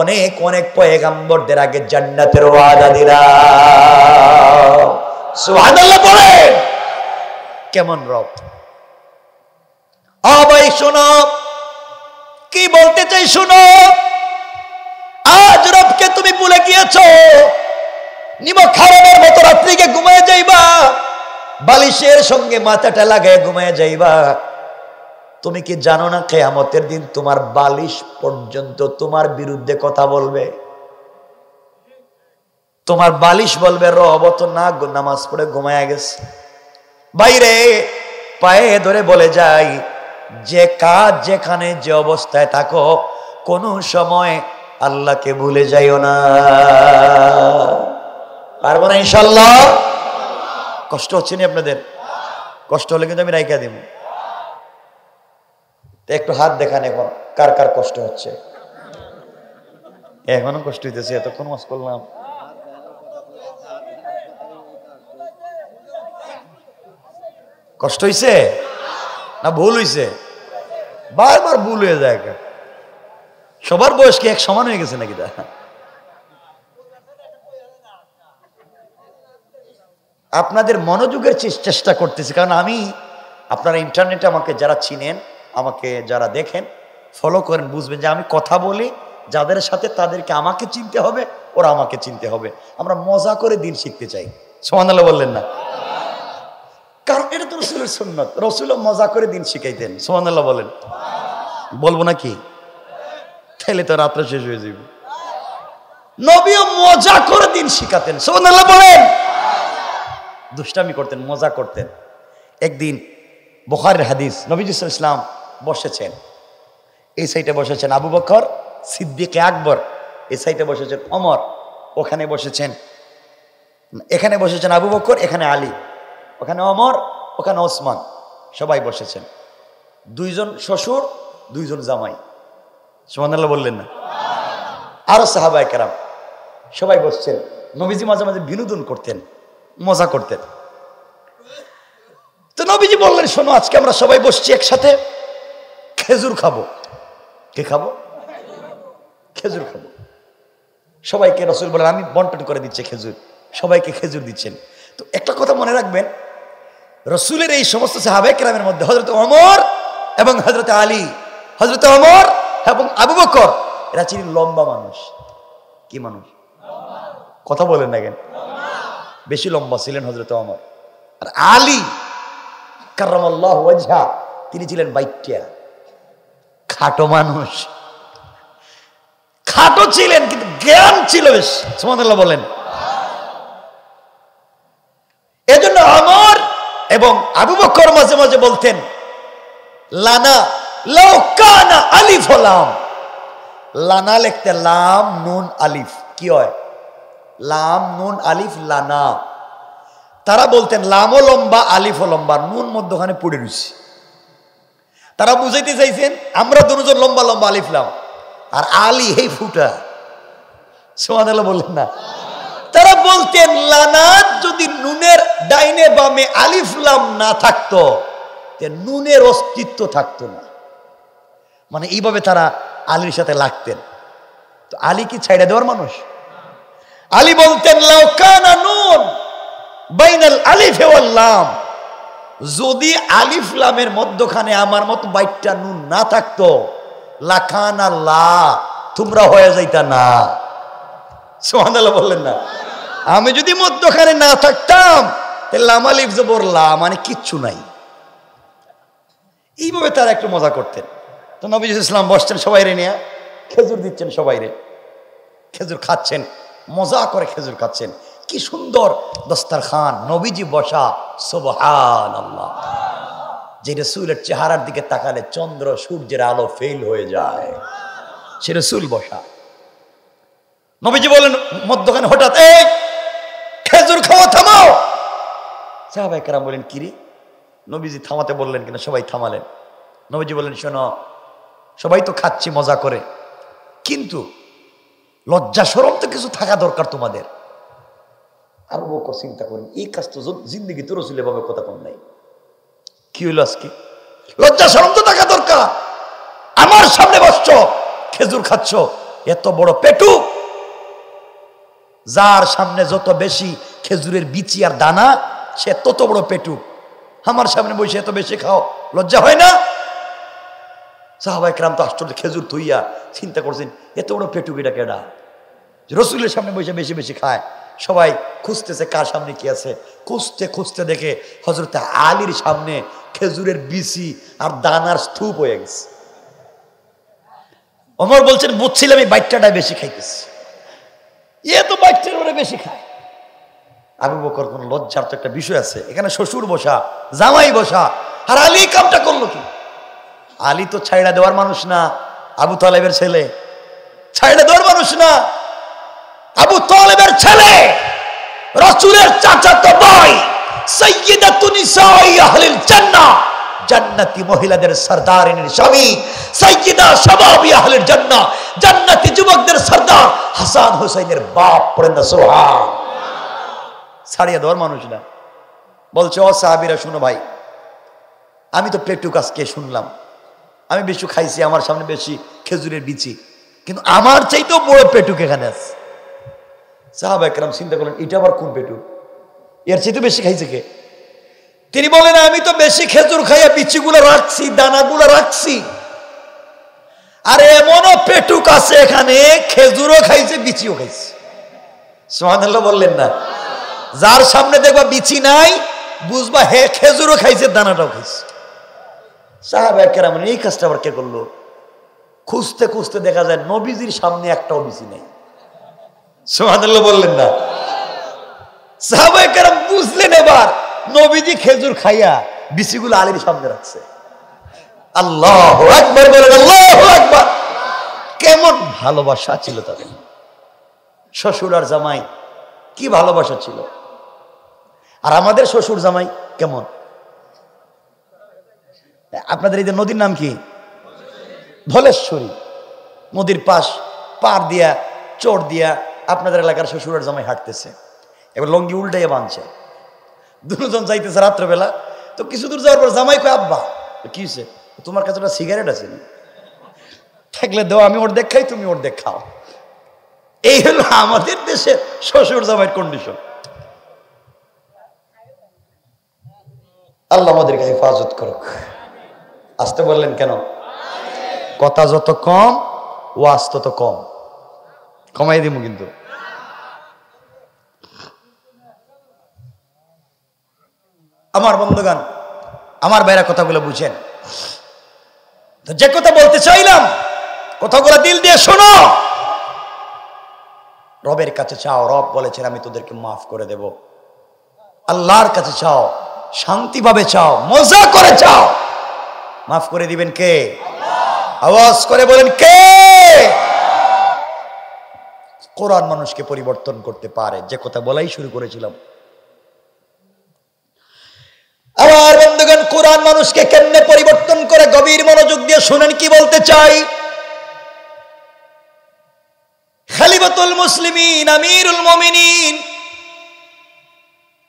অনেক অনেক পয়গম্বরদের আগে জান্নাতের ওয়াদা দিলাম। সুবহানাল্লাহ বলে। কেমন রব! ভাই শোনো, কি বলতে চাই শোনো। আজ রবকে তুমি ভুলে গিয়েছো। নিমক হারামের মতো রাত্রিকে ঘুমায় যাইবা, বালিশের সঙ্গে মাথাটা লাগায় ঘুমায় যাইবা। তুমি কি জানো না কিয়ামতের দিন তোমার বালিশ পর্যন্ত তোমার বিরুদ্ধে কথা বলবে? তোমার বালিশ বলবে রব তো না নামাজ পড়ে ঘুমায় গেছে। বাইরে পায়ে ধরে বলে যাই, যে কাজ যেখানে যে অবস্থায় থাকো, কোন সময় আল্লাহকে ভুলে যাইও না। পারবো না ইনশাল্লাহ? কষ্ট হচ্ছে না আপনাদের? কষ্ট হলে কিন্তু আমি রাইখা দিব। একটু হাত দেখান এখন, কার কার কষ্ট হচ্ছে? এখনো কষ্ট হইতেছে, এতক্ষণ ওয়াজ করলাম। কষ্ট হইছে না ভুল হইছে? বারবার ভুল হয়ে যায়। সবার বয়স কি এক সমান হয়ে গেছে নাকি? আপনাদের মনোযোগের চেষ্টা করতেছি, কারণ আমি, আপনারা ইন্টারনেটে আমাকে যারা চিনেন, আমাকে যারা দেখেন, ফলো করেন, বুঝবেন যে আমি কথা বলি যাদের সাথে তাদেরকে আমাকে চিনতে হবে, ওরা আমাকে চিনতে হবে। আমরা মজা করে দিন শিখতে চাই। সুবহানাল্লাহ বললেন না? কারণ এটা তো রসুলের সুন্নাত। রসুলও মজা করে দিন শিখাইতেন। সুবহানাল্লাহ বলেন। বলবো নাকি? তাহলে তো রাত্রে শেষ হয়ে যাবে। নবীও মজা করে দিন শিখাতেন। সুবহানাল্লাহ বলেন। দুষ্টামি করতেন, মজা করতেন। একদিন বুখারীর হাদিস, নবীজি সাল্লাল্লাহু আলাইহি ওয়াসাল্লাম বসেছেন, এই সাইডে বসেছেন আবু বকর সিদ্দিক আকবর, এই সাইডে বসেছেন ওমর, ওখানে বসেছেন, এখানে বসেছেন আবু বকর, এখানে আলী, ওখানে ওমর, ওখানে ওসমান, সবাই বসেছেন। দুইজন শ্বশুর, দুইজন জামাই। সুবহানাল্লাহ বললেন না? আরো সাহাবায়ে কেরাম সবাই বসছেন। নবীজি মাঝে মাঝে বিনোদন করতেন, মজা করতেন। তো নবীজি বললেন, শোনো, আজকে আমরা সবাই বসছি একসাথে, খেজুর খাবো। কে খাবো? খেজুর খাবো। সবাইকে রাসূল বলেন, আমি বন্টন করে দিচ্ছি খেজুর, সবাইকে খেজুর দিচ্ছেন। তো একটা কথা মনে রাখবেন, রাসূলের এই সমস্ত সাহাবায়ে কেরামের মধ্যে হযরত ওমর এবং হযরত আলী, হযরত ওমর এবং আবু বকর, এরা ছিলেন লম্বা মানুষ। কি মানুষ? কথা বলেন না কেন? বেশি লম্বা ছিলেন হযরত ওমর। আর আলী কাররামাল্লাহু ওয়াজহা, তিনি ছিলেন বাইট্টা, খাটো মানুষ। খাটো ছিলেন কিন্তু জ্ঞান ছিল বেশ। সুবহানাল্লাহ বলেন। এজন্য ওমর এবং আবু বকর মাঝে মাঝে বলতেন, লানা লাউ কানা আলিফ লাম। লানা লিখতে লাম নুন আলিফ, কি হয়? লাম নুন আলিফ লানা। তারা বলতেন লামও লম্বা আলিফও লম্বা, নুন মধ্যখানে পড়ে রয়েছে। তারা বুঝাইতে চাইছেন আমরা দুজন লম্বা লম্বা আলিফ লাম, আর আলী এই ফুটা। সুবহানাল্লাহ বললেন না? তারা বলতেন লানাত যদি নুনের ডাইনে বামে আলিফ লাম না থাকতো, নুনের অস্তিত্ব থাকতো না। মানে এইভাবে তারা আলীর সাথে লাগতেন। তো আলী কি ছাইড়া দেওয়ার মানুষ? আলী বলতেন লাউ কানা নুন বাইনাল আলিফ ওয়াল লাম, যদি আলিফ লামের মধ্যখানে আমার মতো বাইটটা নুন না থাকতো, লাখানা লা, তোমরা হয়ে যাইতা না। সুবহানাল্লাহ বললেন না? আমি যদি মধ্যখানে না থাকতাম, তাহলে লাম আলিফ জবর লা, মানে কিচ্ছু নাই। এইভাবে তারা একটু মজা করতেন। তো নবী ইসলাম বসছেন, সবাই রে নিয়ে খেজুর দিচ্ছেন, সবাই রে খেজুর খাচ্ছেন, মজা করে খেজুর খাচ্ছেন। কি সুন্দর দস্তরখান, নবীজি বসা, সুবহানাল্লাহ। যে রাসূলের চেহারার দিকে তাকালে চন্দ্র সূর্যের আলো ফেল হয়ে যায়, সে রাসূল বসা। নবীজি বলেন মধ্যখানে হঠাৎ, এই খেজুর খাওয়া থামাও। সাহাবায়ে কেরাম বলেন, কি রে? নবীজি থামাতে বললেন কিনা, সবাই থামালেন। নবীজি বলেন, শোনো, সবাই তো খাচ্ছি মজা করে, কিন্তু লজ্জা শরম তো কিছু থাকা দরকার তোমাদের। আবু বকর চিন্তা করেন, এই কাজ তো জিন্দেগি তো রাসূল এভাবে কথা কম নাই। কি হইল আজকে? লজ্জা শরম তো থাকা দরকার। আমার সামনে বসছো, খেজুর খাচ্ছ, এত বড় পেটু, যার সামনে যত বেশি খেজুরের বিচি আর দানা, সে তত বড় পেটু। আমার সামনে বসে এত বেশি খাও, লজ্জা হয় না? সাহাবায়ে কেরাম তো আশ্চর্য, খেজুর থইয়া চিন্তা করছেন, এত বড় পেটু এটা কেডা, রসুলের সামনে বসে বেশি বেশি খায়। সবাই খুঁজতেছে কার সামনে কি আছে, খুঁজতে খুঁজতে দেখে হযরত আলীর সামনে খেজুরের বিচি আর দানার স্তূপ হয়ে গেছে। ওমর বলছেন, বুঝছিলাম এই বাইটটাটা বেশি খাইতেছে, এ তো বাইটটার ওরা বেশি খায়। আবু বকর, কোন লজ্জার তো একটা বিষয় আছে, এখানে শ্বশুর বসা, জামাই বসা, আর আলী কামটা করলো কি? আলী তো ছাইড়া দেওয়ার মানুষ না, আবু তালেবের ছেলে, ছাইড়া দেওয়ার মানুষ না, আবু তালেবের ছেলে, রাসূলের চাচাতো ভাই, সাইয়্যিদাতুন নিসাই আহলিল জান্নাহ, জান্নাতি মহিলাদের সরদারিনীর স্বামী, সাইয়্যিদা শাবাবি আহলিল জান্নাহ, জান্নাতি যুবকদের সরদার হাসান হুসাইনের বাপ। পড়েন না সুবহান। ছাড়িয়ে দেওয়ার মানুষ না। বলছে, ও সাহাবীরা শুনো ভাই, আমি তো পেটুক আজকে শুনলাম, আমি বেশি খাইছি, আমার সামনে বেশি খেজুরের বিচি, কিন্তু আমার চাইতেও বড় পেটুক এখানে আছে। সাহাবায়ে কেরাম চিন্তা করলেন, এটা আবার কোন পেটুক, এর চাইতে বেশি খাইছে কে? তিনি বলেন, আমি তো বেশি খেজুর খাইয়া বিচিগুলো রাখছি, দানাগুলো রাখছি, আর এমনও পেটুক আছে এখানে, খেজুরও খাইছে, বিচিও খাইছে। সুবহানাল্লাহ বললেন না? যার সামনে দেখবা বিচি নাই, বুঝবা হে খেজুরও খাইছে, দানাটাও খাইছে। সাহাবায়ে কেরাম এই কাজটা আবার কে করলো? খুঁজতে খুঁজতে দেখা যায় নবীজির সামনে একটাও বিচি নেই। সুবহানাল্লাহ বললেন না? সাহাবায়ে কেরাম বুঝলেন এবার নবীজি খেজুর খাইয়া বিচিগুলো আলীর সামনে রাখছে। আল্লাহু আকবার বলেন, আল্লাহু আকবার। কেমন ভালোবাসা ছিল তাদের, শ্বশুর আর জামাই, কি ভালোবাসা ছিল। আর আমাদের শ্বশুর জামাই কেমন? আপনাদের এই যে নদীর নাম কি? ধলেশ্বরী। নদীর পার দিয়া, চোর দিয়া আপনাদের এলাকার শ্বশুর আর জামাই হাঁটতেছে, এবার লঙ্গি উল্টাইয়া বাঁধছে, দুজন যাইতেছে রাত্রেবেলা। তো কিছু দূর যাওয়ার পর জামাই কয়, আব্বা কি হয়েছে, তোমার কাছে একটা সিগারেট আছে থাকলে দাও, আমি ওর দেখাই, তুমি ওর দেখাও। এই হলো আমাদের দেশে শ্বশুর জামাইয়ের কন্ডিশন। আল্লাহ আমাদেরকে হেফাজত করুক। আসতে বললেন কেন? কথা যত কম, ওয়াজ তত কম। কমাই দিব কিন্তু। আমার বন্ধুগণ, আমার ভাইরা কথাগুলো বুঝেন তো, যে কথা বলতে চাইলাম কথাগুলো দিল দিয়ে শোনো। রবের কাছে চাও, রব বলেছেন আমি তোদেরকে মাফ করে দেব। আল্লাহর কাছে চাও, শান্তিভাবে চাও, মজা করে চাও, মাফ করে দিবেন কে? আওয়াজ করে বলেন কে? কোরআন মানুষকে পরিবর্তন করতে পারে, যে কথা বলাই শুরু করেছিলাম। আমার বন্ধুগণ, কোরআন মানুষকে কেমনে পরিবর্তন করে, গভীর মনোযোগ দিয়ে শুনেন কি বলতে চাই। খলিফাতুল মুসলিমিন, আমিরুল মুমিনিন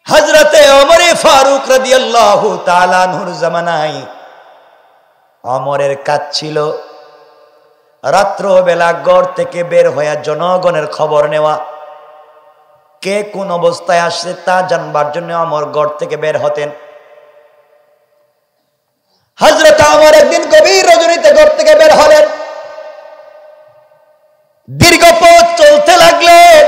হযরতে ওমর ফারুক রাদিয়াল্লাহু তাআলা আনহুর জামানায় ওমরের কাজ ছিল রাত্রবেলা ঘর থেকে বের হয়ে জনগণের খবর নেওয়া, কে কোন অবস্থায় আসছে তা জানবার জন্য ওমর ঘর থেকে বের হতেন। হযরত ওমর একদিন গভীর রজনীতে ঘর থেকে বের হলেন, দীর্ঘ পথ চলতে লাগলেন।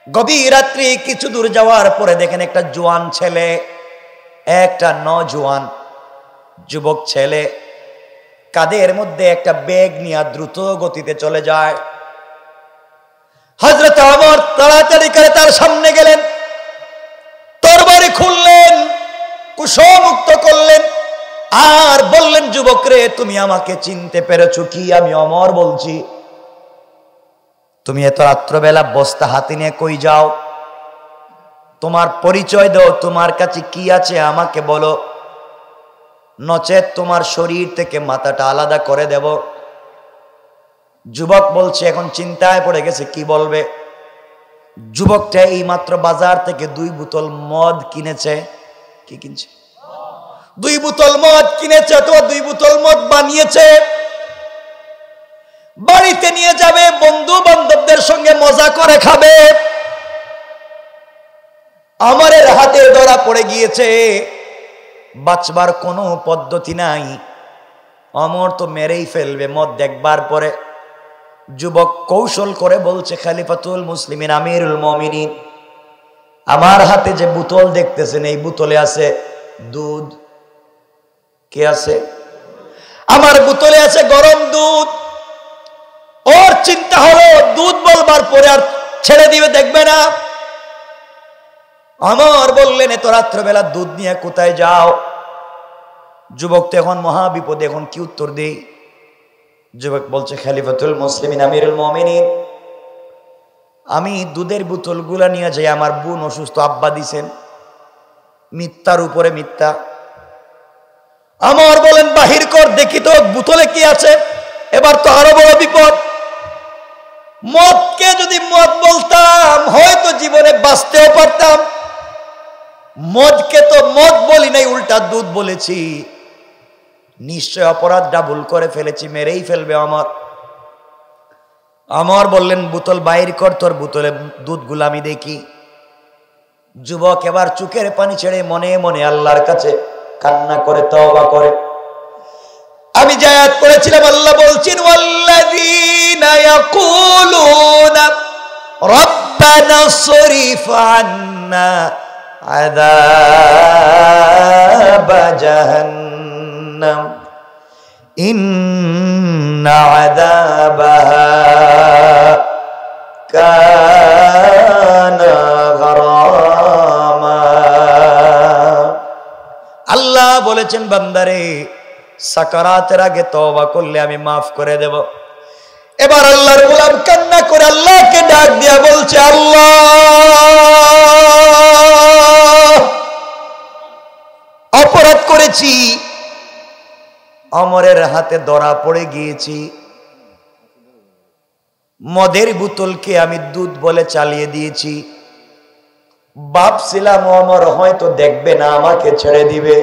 গভীর রাত্রি কিছু দূর যাওয়ার পরে দেখেন একটা জোয়ান ছেলে, একটা নজওয়ান যুবক ছেলে কাঁধের মধ্যে একটা ব্যাগ নিয়ে দ্রুত গতিতে চলে যায়। হযরত ওমর তাড়াতাড়ি করে তার সামনে গেলেন, তরবারি খুললেন, কুশমুক্ত করলেন, আর বললেন, যুবক রে, তুমি আমাকে চিনতে পেরেছো কি? আমি ওমর বলছি। তুমি এত রাত্রবেলা বস্তা হাতে নিয়ে কই যাও? তোমার পরিচয় দাও, তোমার কাছে কি আছে আমাকে বলো, নচেত তোমার শরীর থেকে মাথাটা আলাদা করে দেব। যুবক বলছে এখন চিন্তায় পড়ে গেছে, কি বলবে। যুবকটা এই মাত্র বাজার থেকে 2 বোতল মদ কিনেছে। কি কিনছে? 2 বোতল মদ কিনেছে, অথবা 2 বোতল মদ বানিয়েছে, বাড়িতে নিয়ে যাবে, বন্ধু বান্ধবদের সঙ্গে মজা করে খাবে। আমারের হাতে ধরা পড়ে গিয়েছে, বাঁচবার কোনো পদ্ধতি নাই, অমর তো মেরেই ফেলবে মদ দেখবার পরে। যুবক কৌশল করে বলছে, খলিফাতুল মুসলিমিন আমিরুল মুমিনিন, আমার হাতে যে বোতল দেখতেছেন এই বোতলে আছে দুধ। কি আছে? আমার বোতলে আছে গরম দুধ। ওর চিন্তা হলো দুধ বলবার পরে আর ছেড়ে দিবে, দেখবে না। আমার বললেন এত রাত্রবেলা দুধ নিয়ে কোথায় যাও? যুবক তো এখন মহা বিপদে, এখন কি উত্তর দেই? যুবক বলছে, খলিফাতুল মুসলিমিন আমিরুল মুমিনিন, আমি দুধের বোতলগুলা নিয়ে যাই, আমার বোন অসুস্থ, আব্বা দিছেন। মিথ্যার উপরে মিথ্যা। আমার বলেন বাহির কর দেখি তো বোতলে কি আছে। এবার তো আরো বড় বিপদ। মদকে যদি মদ বলতাম হয়তো জীবনে বাঁচতেও পারতাম, মদকে তো মদ বলি নাই, উল্টা দুধ বলেছি। নিশ্চয় অপরাধ ডাবল করে ফেলেছি, মেরেই ফেলবে আমার। আমার বললেন বোতল বাইর কর, তোর বোতলে দুধগুলো আমি দেখি। যুবক এবার চোখের পানি ছেড়ে মনে মনে আল্লাহর কাছে কান্না করে তওবা করে। আমি যে আয়াত পড়েছিলাম, আল্লাহ বলছেন, ওয়াল্লাযীনা ইয়াকুলুনা রাব্বানা সরিফ আন্না আযাব জাহান্নাম ইন্না আযাবাহা কানা গরামা। আল্লাহ বলেছেন, বান্দারে সাকারাতের আগে তওবা করলে আমি মাফ করে দেব। এবার আল্লাহর গোলাম কান্না করে আল্লাহকে ডাক দিয়া বলছে, আল্লাহ, অপরাধ করেছি, অমরের হাতে ধরা পড়ে গিয়েছি, মদের বোতলকে আমি দুধ বলে চালিয়ে দিয়েছি। ভাবছিলাম অমর হয়তো দেখবে না, আমাকে ছেড়ে দিবে।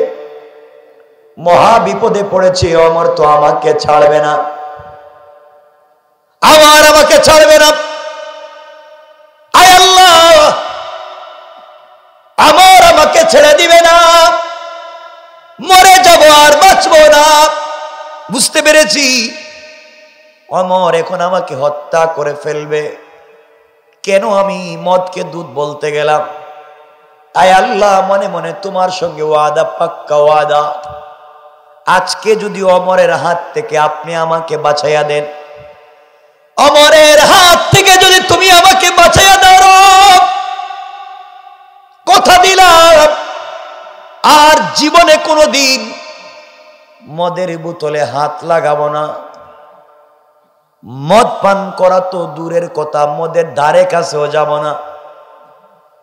মহা বিপদে পড়েছি, অমর তো আমাকে ছাড়বে না, আমাকে ছাড়বে না। আয় আল্লাহ, আমাকে ছেড়ে দিবে না, মরে যাব আর বাঁচবো না। বুঝতে পেরেছি অমর এখন আমাকে হত্যা করে ফেলবে। কেন আমি মদকে দুধ বলতে গেলাম? আয় আল্লাহ, মনে মনে তোমার সঙ্গে ওয়াদা, পাক্কা ওয়াদা, আজকে যদি অমরের হাত থেকে আপনি আমাকে বাঁচাইয়া দেন, অমরের হাত থেকে যদি তুমি আমাকে বাঁচাইয়া দাও, কথা দিলাম আর জীবনে কোনোদিন মদের বোতলে হাত লাগাবো না। মদ পান করা তো দূরের কথা, মদের ধারে কাছেও যাব না।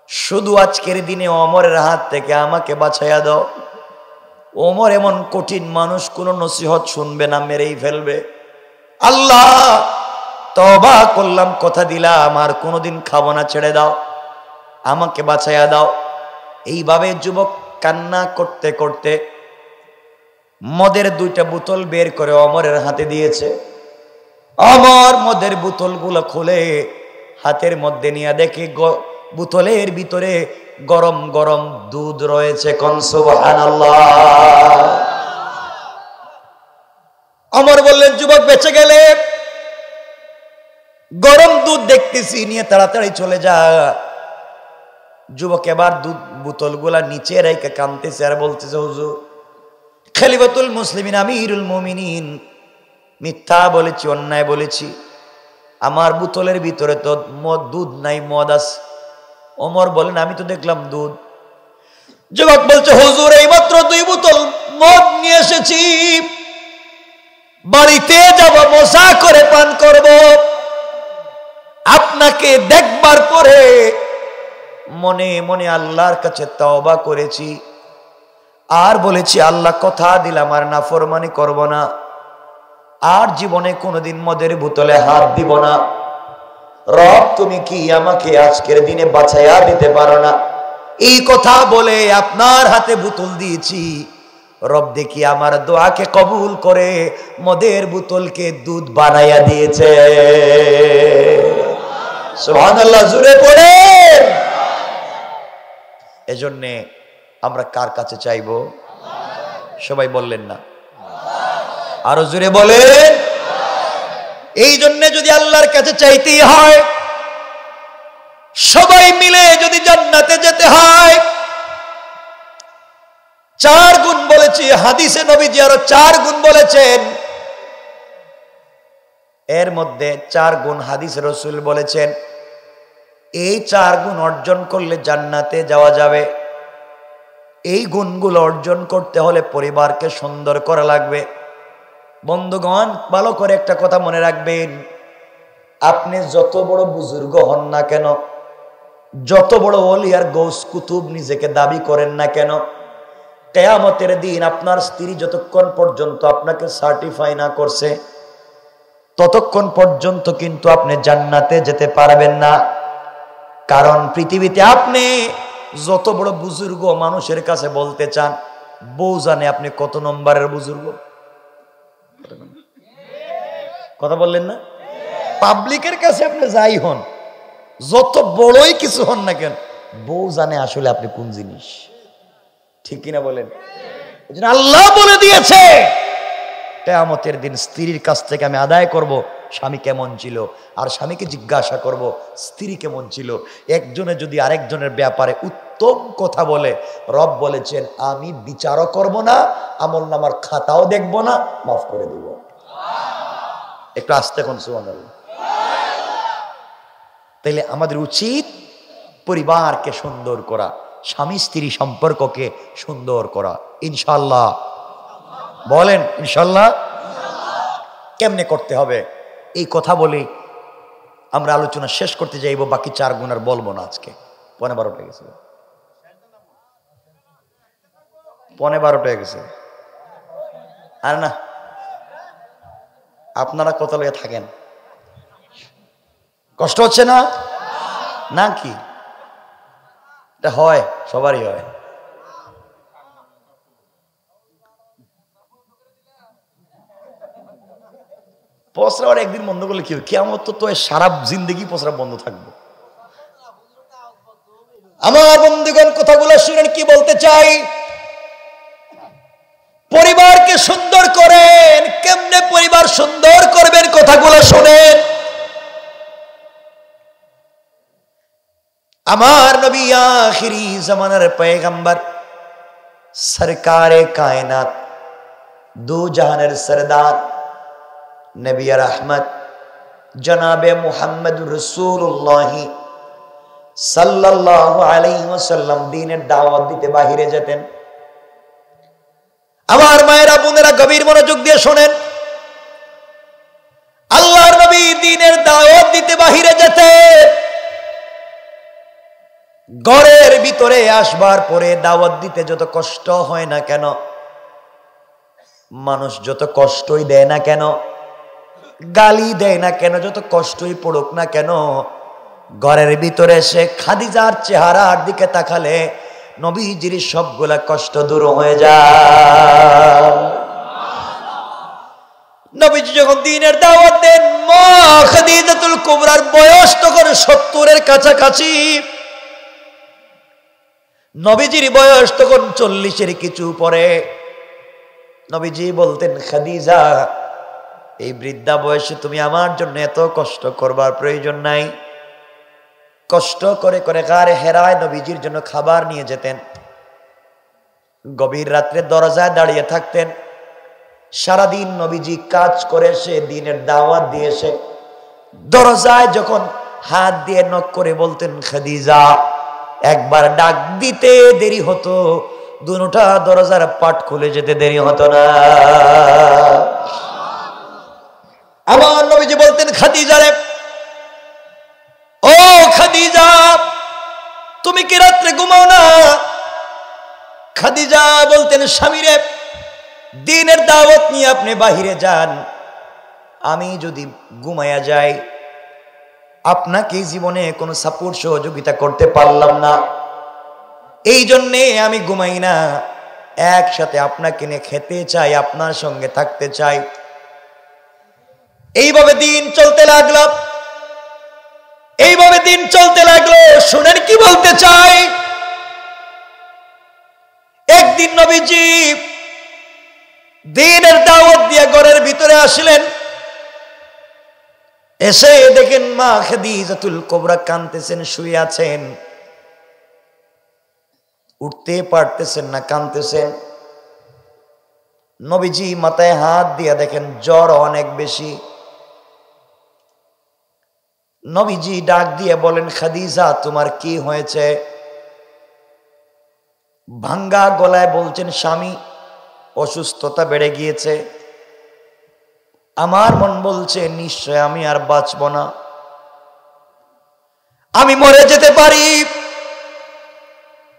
শুধু আজকের দিনে অমরের হাত থেকে আমাকে বাঁচাইয়া দাও। ওমর এমন কঠিন মানুষ, কোন নসিহত শুনবে না, মেরেই ফেলবে। আল্লাহ, তওবা করলাম, কথা দিলাম আর কোনোদিন খাবো না, ছেড়ে দাও, আমাকে বাঁচাইয়া দাও। এইভাবে যুবক কান্না করতে করতে মদের 2টা বোতল বের করে অমরের হাতে দিয়েছে। অমর মদের বোতলগুলো খুলে হাতের মধ্যে নিয়ে দেখে বোতলের ভিতরে গরম গরম দুধ রয়েছে। কোন সুবহানাল্লাহ। অমর বললেন, যুবক বেঁচে গেলে, গরম দুধ দেখতেছি, নিয়ে তাড়াতাড়ি চলে যা। যুবক এবার দুধ বোতলগুলা নিচে রেখে কাঁদতেছে আর বলতেছে, হুজুর, খলিফাতুল মুসলিমিন আমিরুল মুমিনিন, মিথ্যা বলেছি, অন্যায় বলেছি, আমার বোতলের ভিতরে তো দুধ নাই, মদ আছে। ওমর বলেন, আমি তো দেখলাম দুধ। যুবক বলছে, হুজুর, এইমাত্র 2 বোতল মদ নিয়ে এসেছি, বাড়িতে যাব, মজা করে পান করব। আপনাকে দেখবার পরে মনে মনে আল্লাহর কাছে তওবা করেছি আর বলেছি আল্লাহ কথা দিলাম আর নাফরমানি করব না, আর জীবনে কোনোদিন মদের বোতলে হাত দিব না। রব তুমি কি আমাকে আজকের দিনে বাঁচাইয়া দিতে পারো না? এই কথা বলে আপনার হাতে বোতল দিয়েছি। রব দেখি আমার দোয়াকে কবুল করে মদের বোতলকে দুধ বানাইয়া দিয়েছে। সুবহানাল্লাহ, জোরে পড়ে। এজন্যে আমরা কার কাছে চাইবো? সবাই বললেন না, আরো জোরে বলেন। এই জন্য যদি আল্লাহর কাছে চাইতেই হয়, সবাই মিলে যদি জান্নাতে যেতে হয়, 4 গুণ বলেছি হাদিসে, নবীজি আরো 4 গুণ বলেছেন। এর মধ্যে 4 গুণ হাদিসে রাসূল বলেছেন এই 4 গুণ অর্জন করলে জান্নাতে যাওয়া যাবে। এই গুণগুলো অর্জন করতে হলে পরিবারকে সুন্দর করা লাগবে। বন্ধুগণ, ভালো করে একটা কথা মনে রাখবেন, আপনি যত বড় বুজুর্গ হন না কেন, যত বড় ওলি আর গৌস কুতুব নিজেকে দাবি করেন না কেন, কিয়ামতের দিন আপনার স্ত্রী যতক্ষণ পর্যন্ত আপনাকে সার্টিফাই না করছে ততক্ষণ পর্যন্ত কিন্তু আপনি জান্নাতে যেতে পারবেন না। কারণ পৃথিবীতে আপনি যত বড় বুজুর্গ মানুষের কাছে বলতে চান, বউ জানে আপনি কত নম্বরের বুজুর্গ। কথা বললেন না? পাবলিকের কাছে আপনি যাই হন, যত বড়ই কিছু হন না কেন, বউ জানে আসলে আপনি কোন জিনিস। ঠিক কিনা বলেন? আল্লাহ বলে দিয়েছে কিয়ামতের দিন স্ত্রীর কাছ থেকে আমি আদায় করব স্বামী কেমন ছিল, আর স্বামীকে জিজ্ঞাসা করব স্ত্রী কেমন ছিল। একজনে যদি আরেকজনের ব্যাপারে উত্তম কথা বলে, রব বলেছেন আমি বিচারও করব না, আমলনামার খাতাও দেখব না, মাফ করে দিব। একটু আস্তে কোন সুবহানাল্লাহ। তাইলে আমাদের উচিত পরিবারকে সুন্দর করা, স্বামী স্ত্রী সম্পর্ককে সুন্দর করা। ইনশাআল্লাহ বলেন, ইনশাআল্লাহ। কেমনে করতে হবে এই কথা বলি আমরা আলোচনা শেষ করতে যাইব। বাকি 4 গুণ আর বলবো না আজকে। 12:15 গেছে, 12:15 গেছে। আর না, আপনারা কত লইয়া থাকেন, কষ্ট হচ্ছে না? না কি এটা হয়, সবারই হয়। প্রস্রাব একদিন বন্ধ করলে কি হবে? কিয়ামত তো সারা জিন্দগি প্রস্রাব বন্ধ থাকবে। আমার বন্ধুগণ, কথাগুলো শুনেন কি বলতে চাই। পরিবারকে সুন্দর করেন, কেমনে পরিবার সুন্দর করবেন কথাগুলো শুনেন। আমার নবী আখিরি জামানার পয়গম্বর, সরকারে কায়নাত, দু জাহানের সরদার, নবী রহমত জনাবে মুহাম্মদুর রাসূলুল্লাহ সাল্লাল্লাহু আলাইহি ওয়াসাল্লাম দ্বীনের দাওয়াত দিতে বাহিরে যেতেন। আমার মায়েরা বোনেরা গভীর মনোযোগ দিয়ে শোনেন। আল্লাহর নবী দ্বীনের দাওয়াত দিতে বাহিরে যেতেন। ঘরের ভিতরে আসবার পরে দাওয়াত দিতে যত কষ্ট হয় না কেন, মানুষ যত কষ্টই দেয় না কেন, গালি দেয় না কেন, যত কষ্টই পড়ুক না কেন, ঘরের ভিতরে এসে খাদিজার চেহারার দিকে তাকালে নবীজির সবগুলা কষ্ট দূর হয়ে যায়। নবীজি যখন দ্বীনের দাওয়াত দেন, মা খাদিজাতুল কুবরার বয়স তখন 70-এর কাছাকাছি। নবীজির বয়স তখন 40-এর কিছু পরে। নবীজি বলতেন, খাদিজা, এই বৃদ্ধা বয়সে তুমি আমার জন্য এত কষ্ট করবার প্রয়োজন নাই। কষ্ট করে করে গারে হেরায় নবীজির জন্য খাবার নিয়ে যেতেন। গভীর রাত্রে দরজায় দাঁড়িয়ে থাকতেন। সারাদিন নবীজি কাজ করে এসে দ্বীনের দাওয়াত দিয়ে এসে দরজায় যখন হাত দিয়ে নক করে বলতেন, খাদিজা, একবার ডাক দিতে দেরি হতো, দুটা দরজার পাট খুলে যেতে দেরি হতো না। আমার নবীজি বলতেন, খাদিজা রে, খাদিজা, তুমি কি রাত্রে ঘুমাও না? খাদিজা বলতেন, স্বামীরে দ্বীনের দাওয়াত নিয়ে আপনি বাহিরে যান, আমি যদি ঘুমায়া যাই আপনাকে জীবনে কোনো সাপোর্ট সহযোগিতা করতে পারলাম না, এই জন্যে আমি ঘুমাই না। একসাথে আপনাকে নিয়ে খেতে চাই, আপনার সঙ্গে থাকতে চাই। এইভাবে দিন চলতে লাগলো, এইভাবে দিন চলতে লাগলো। শুনেন কি বলতে চাই। একদিন নবীজি দ্বীনের দাওয়াত দিয়ে ঘরের ভিতরে আসলেন। এসে দেখেন মা খাদিজাতুল কুবরা কাঁদতেছেন, শুয়ে আছেন, উঠতে পারতেছেন না, কাঁদতেছেন। নবীজি মাথায় হাত দিয়ে দেখেন জ্বর অনেক বেশি। নবীজি ডাক দিয়ে বলেন, খাদিজা তোমার কি হয়েছে? ভাঙ্গা গলায় বলছেন, স্বামী অসুস্থতা বেড়ে গিয়েছে, আমার মন বলছে নিশ্চয় আমি আর বাঁচব না, আমি মরে যেতে পারি,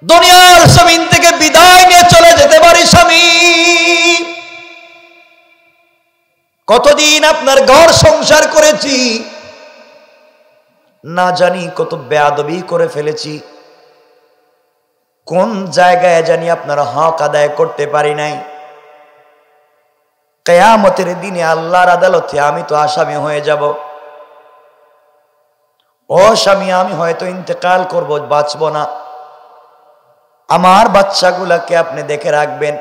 দুনিয়ার জমিন থেকে বিদায় নিয়ে চলে যেতে পারি। স্বামী কতদিন আপনার ঘর সংসার করেছি, না জানি কত বেয়াদবি করে ফেলেছি, কোন জায়গায় জানি আপনার হক আদায় করতে পারি নাই। কিয়ামতের দিনে আল্লাহর আদালতে আমি তো আসামি হয়ে যাব। ও স্বামী, আমি হয়তো ইন্তেকাল করব, বাঁচব না, আমার বাচ্চাগুলাকে আপনি দেখে রাখবেন।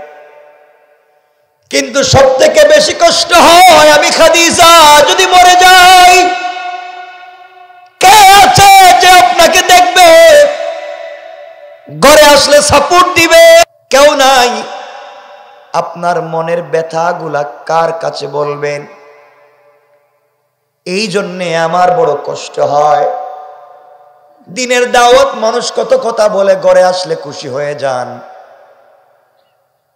কিন্তু সব থেকে বেশি কষ্ট হয় আমি খাদিজা যদি মরে যাই, কে আছে যে আপনাকে দেখবে, ঘরে আসলে সাপোর্ট দিবে? কেউ নাই। আপনার মনের ব্যথাগুলা কার কাছে বলবেন? এই জন্যে আমার বড় কষ্ট হয়। দিনের দাওয়াত মানুষ কত কথা বলে, ঘরে আসলে খুশি হয়ে যান।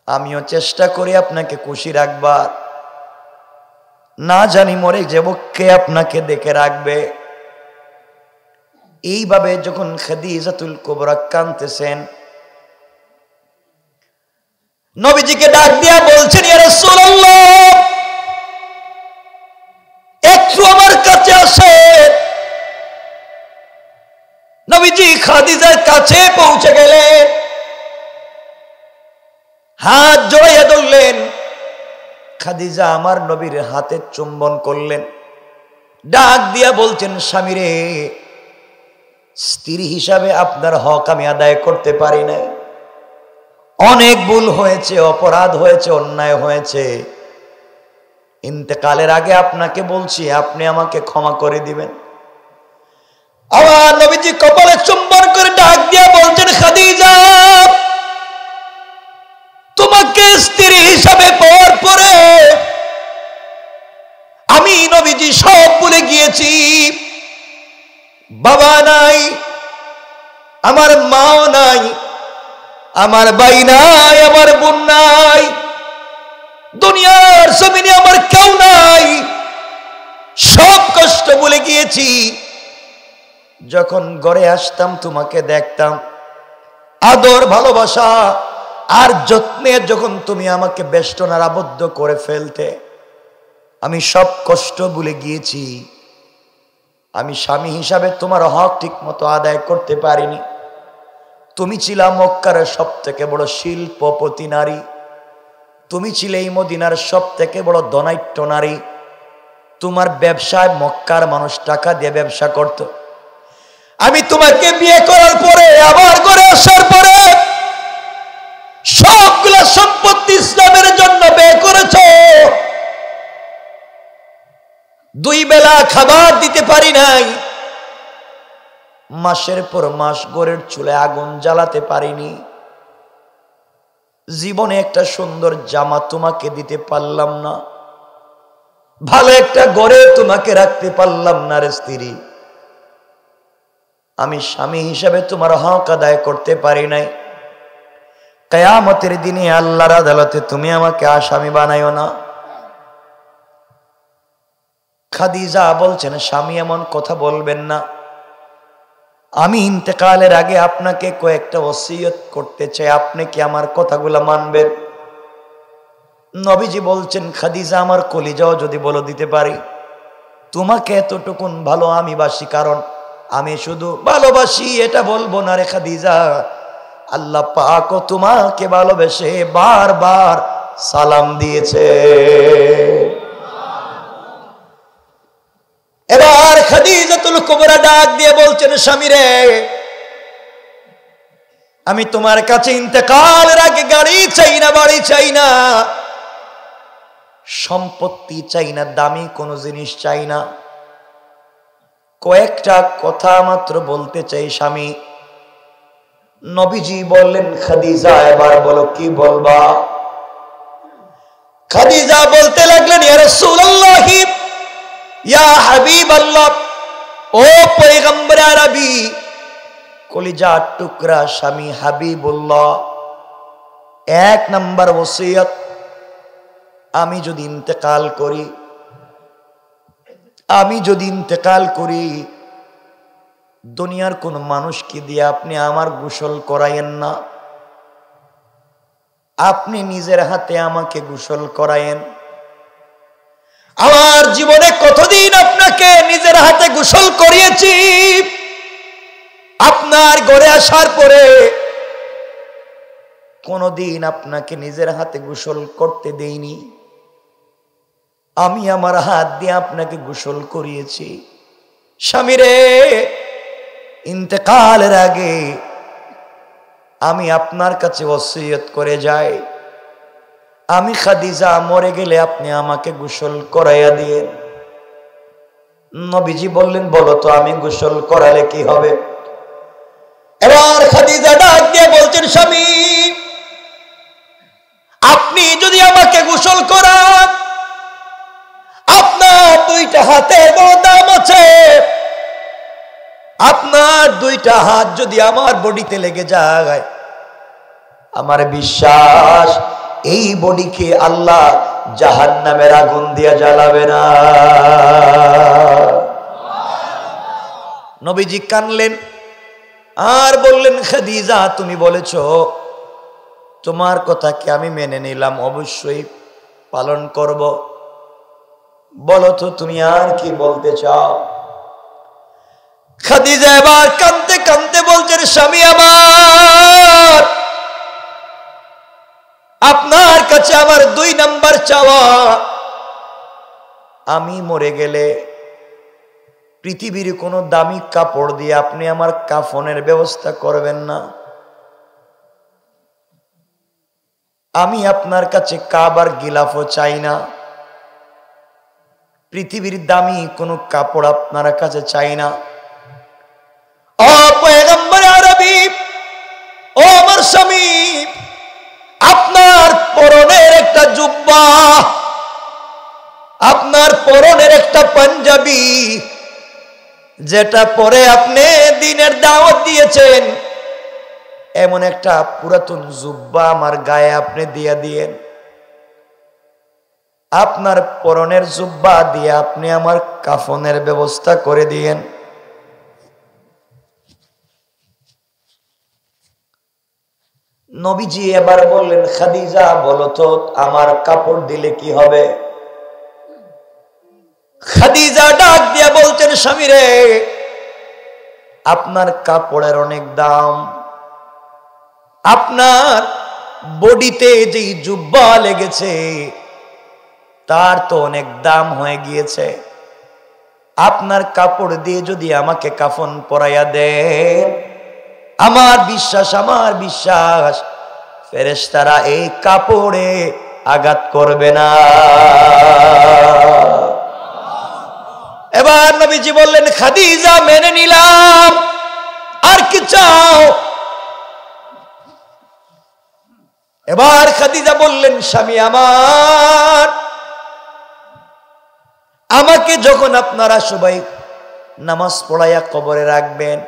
আমিও চেষ্টা করি আপনাকে খুশি রাখবার, না জানি মরে যাব কে আপনাকে দেখে রাখবে। এইভাবে যখন খাদিজাতুল কুবরা কাঁদতেছেন, নবীজিকে ডাক দিয়া বলছেন, ইয়া রাসূলুল্লাহ একটু আমার কাছে আসেন। নবীজি খাদিজার কাছে পৌঁছে গেলেন, হাত জড়াইয়া ধরলেন। খাদিজা আমার নবীর হাতে চুম্বন করলেন, ডাক দিয়া বলছেন, স্বামীরে স্ত্রী হিসাবে আপনার হক আমি আদায় করতে পারি নাই, অনেক ভুল হয়েছে, অপরাধ হয়েছে, অন্যায় হয়েছে। ইন্তেকালের আগে আপনাকে বলছি, আপনি আমাকে ক্ষমা করে দিবেন। আমার নবীজি কপালে চুম্বন করে ডাক দিয়া বলছেন, খাদিজা তোমাকে স্ত্রী হিসাবে পাওয়ার পরে আমি নবীজি সব ভুলে গিয়েছি। বাবা নাই, আমার মাও নাই, আমার ভাই নাই, আমার বোন নাই, দুনিয়ার জমিনে আমার কেউ নাই, সব কষ্ট ভুলে গিয়েছি। যখন ঘরে আসতাম তোমাকে দেখতাম, আদর ভালোবাসা আর যত্নে যখন তুমি আমাকে বেষ্টনার আবদ্ধ করে ফেলতে, আমি সব কষ্ট ভুলে গিয়েছি। আমি স্বামী হিসাবে তোমার হক ঠিক মতো আদায় করতে পারিনি। তুমি ছিলা মক্কার সব থেকে বড় শিল্পপতি নারী, তুমি ছিলে এই মদিনার সব থেকে বড় ধনাঢ্য নারী। তোমার ব্যবসায় মক্কার মানুষ টাকা দিয়ে ব্যবসা করত। আমি তোমাকে বিয়ে করার পরে, আবার ঘরে আসার পরে সবগুলা সম্পত্তি ইসলামের জন্য ব্যয় করেছ। 2 বেলা খাবার দিতে পারি নাই, মাসের পর মাস ঘরের চুলে আগুন জ্বালাতে পারিনি, জীবনে একটা সুন্দর জামা তোমাকে দিতে পারলাম না, ভালো একটা ঘরে তোমাকে রাখতে পারলাম না রে স্ত্রী। আমি স্বামী হিসাবে তোমার হক আদায় করতে পারি নাই। কিয়ামতের দিনে আল্লাহর আদালতে তুমি আমাকে আসামি বানাইও না। খাদিজা বলছেন, স্বামী এমন কথা বলবেন না, আমি ইন্তেকালের আগে আপনাকে কয়েকটা ওসিয়ত করতে চাই, আপনি কি আমার কথাগুলো মানবেন? নবীজি বলছেন, খাদিজা আমার কলিজাও যদি বলে দিতে পারি, তোমাকে এতটুকুন ভালো আমি বাসি, কারণ আমি শুধু ভালোবাসি এটা বলবো না রে খাদিজা, আল্লাহ পাকও তোমাকে ভালোবেসে বারবার সালাম দিয়েছে। এবার খাদিজাতুল কুবরা ডাক দিয়ে বলছেন, স্বামী রে, আমি তোমার কাছে ইন্তেকালের আগে গাড়ি চাই না, বাড়ি চাই না, সম্পত্তি চাই না, দামি কোনো জিনিস চাই না, কয়েকটা কথা মাত্র বলতে চাই স্বামী। নবীজি বললেন, খাদিজা এবার বলো কি বলবা? খাদিজা বলতে লাগলেন, ইয়া রাসূলুল্লাহ, ইয়া হাবিবাল্লাহ, ও পয়গম্বর আরবি, কলিজার টুকরা স্বামী হাবিবুল্লাহ, এক নাম্বার ওসিয়ত, আমি যদি ইন্তেকাল করি, দুনিয়ার কোন মানুষকে দিয়ে আপনি আমার গোসল করায়েন না, আপনি নিজের হাতে আমাকে গোসল করায়েন। আমার জীবনে কতদিন আপনাকে নিজের হাতে গোসল করিয়েছি, আপনার ঘরে আসার পরে কোনদিন আপনাকে নিজের হাতে গোসল করতে দেইনি, আমি আমার হাত দিয়ে আপনাকে গোসল করিয়েছি। স্বামী রে, ইন্তেকালের আগে আমি আপনার কাছে ওসিয়ত করে যাই, আমি খাদিজা মরে গেলে আপনি আমাকে গোসল করাইয়া দিয়েন। নবীজি বললেন, বলো তো আমি গোসল করালে কি হবে? এবার খাদিজা ডাক দিয়ে বলছেন, স্বামী, আপনি যদি আমাকে গোসল করান, আপনার দুইটা হাতের বড় দাম আছে, আপনার দুইটা হাত যদি আমার বডিতে লেগে যায়, আমার বিশ্বাস এই বডিকে আল্লাহ জাহান্নামের আগুন দিয়ে জ্বালাবে না। নবীজি কানলেন আর বললেন, খাদিজা তুমি বলেছ, তোমার কথা কি আমি মেনে নিলাম, অবশ্যই পালন করব, বলো তো তুমি আর কি বলতে চাও? খাদিজা এবার কাঁদতে কাঁদতে বলছেন, স্বামী আমার, আপনার কাছে আমার 2 নাম্বার চাওয়া, আমি মরে গেলে পৃথিবীর কোনো দামি কাপড় দিয়ে আপনি আমার কাফনের ব্যবস্থা করবেন না। আমি আপনার কাছে কাবার গিলাফও চাই না, পৃথিবীর দামি কোনো কাপড় আপনার কাছে চাই না। ও পয়গম্বর আরবি, ও আমার স্বামী, আপনার পরনের একটা জুব্বা, আপনার পরনের একটা পাঞ্জাবি, যেটা পরে আপনি দ্বীনের দাওয়াত দিয়েছেন, এমন একটা পুরাতন জুব্বা আমার গায়ে আপনি দিয়ে দিয়েন। আপনার পরনের জুব্বা দিয়ে আপনি আমার কাফনের ব্যবস্থা করে দিয়েন। নবীজি এবার বললেন, খাদিজা বলো তো আমার কাপড় দিলে কি হবে? খাদিজা ডাক দিয়া বলছেন, স্বামী রে, আপনার কাপড়ের অনেক দাম, আপনার বডিতে যেই জুব্বা লেগেছে তার তো অনেক দাম হয়ে গিয়েছে, আপনার কাপড় দিয়ে যদি আমাকে কাফন পরাইয়া দেন, আমার বিশ্বাস ফেরেশতারা এই কাপড়ে আঘাত করবে না। এবার নবীজি বললেন, খাদিজা মেনে নিলাম, আর কি চাও? এবার খাদিজা বললেন, স্বামী আমার, আমাকে যখন আপনারা সবাই নামাজ পড়াইয়া কবরে রাখবেন,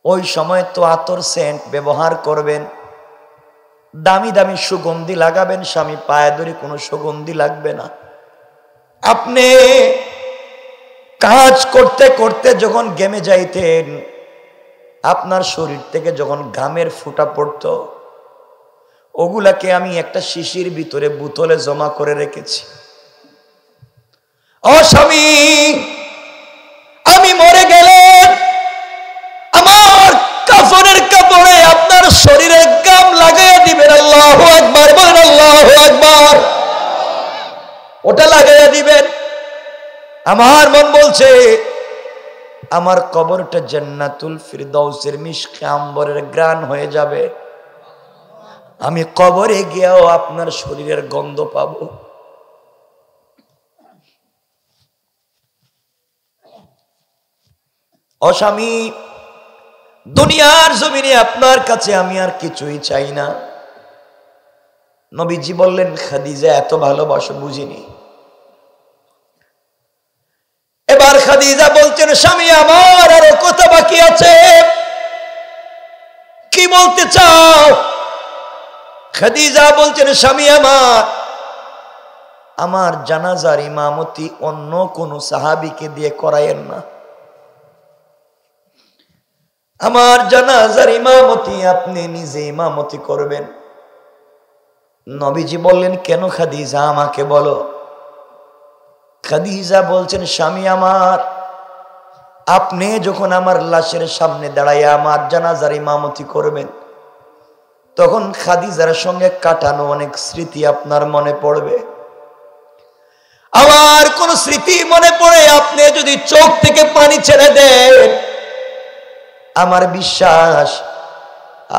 ওই সময় তো আতর সেন্ট ব্যবহার করবেন, দামি দামি সুগন্ধি লাগাবেন, স্বামী পায়ে ধরে কোনো সুগন্ধি লাগবে না। আপনি কাজ করতে করতে যখন গেমে যাইতেন, আপনার শরীর থেকে যখন ঘামের ফোঁটা পড়তো, ওগুলাকে আমি একটা শিশির ভিতরে বোতলে জমা করে রেখেছি। ও স্বামী, আমি মরে গেলে আমার কাফনের কাপড়ে আপনার শরীরে গাম লাগাইয়া দিবেন। আল্লাহু আকবার বলেন, আল্লাহু আকবার। ওটা লাগাইয়া দিবেন। আমার মন বলছে আমার কবরটা জান্নাতুল ফিরদাউসের মিশকে আম্বরের গ্রান হয়ে যাবে। আমি কবরে গিয়েও আপনার শরীরের গন্ধ পাবো। ও স্বামী, দুনিয়ার জমিনে আপনার কাছে আমি আর কিছুই চাই না। নবীজি বললেন, খাদিজা এত ভালোবাসো বুঝিনি। এবার খাদিজা বলছেন, স্বামী আমার আরো কথা বাকি আছে, কি বলতে চাও? খাদিজা বলছেন, স্বামী আমার জানাজার ইমামতি অন্য কোন সাহাবীকে দিয়ে করায়েন না। আমার জানাজার ইমামতি আপনি নিজে ইমামতি করবেন। নবীজি বললেন, কেন খাদিজা, আমাকে বলো। খাদিজা বলছেন, স্বামী আপনি যখন আমার লাশের সামনে দাঁড়াইয়া আমার জানাজার ইমামতি করবেন, তখন খাদিজার সঙ্গে কাটানো অনেক স্মৃতি আপনার মনে পড়বে। আমার কোন স্মৃতি মনে পড়ে আপনি যদি চোখ থেকে পানি ছেড়ে দেন, আমার বিশ্বাস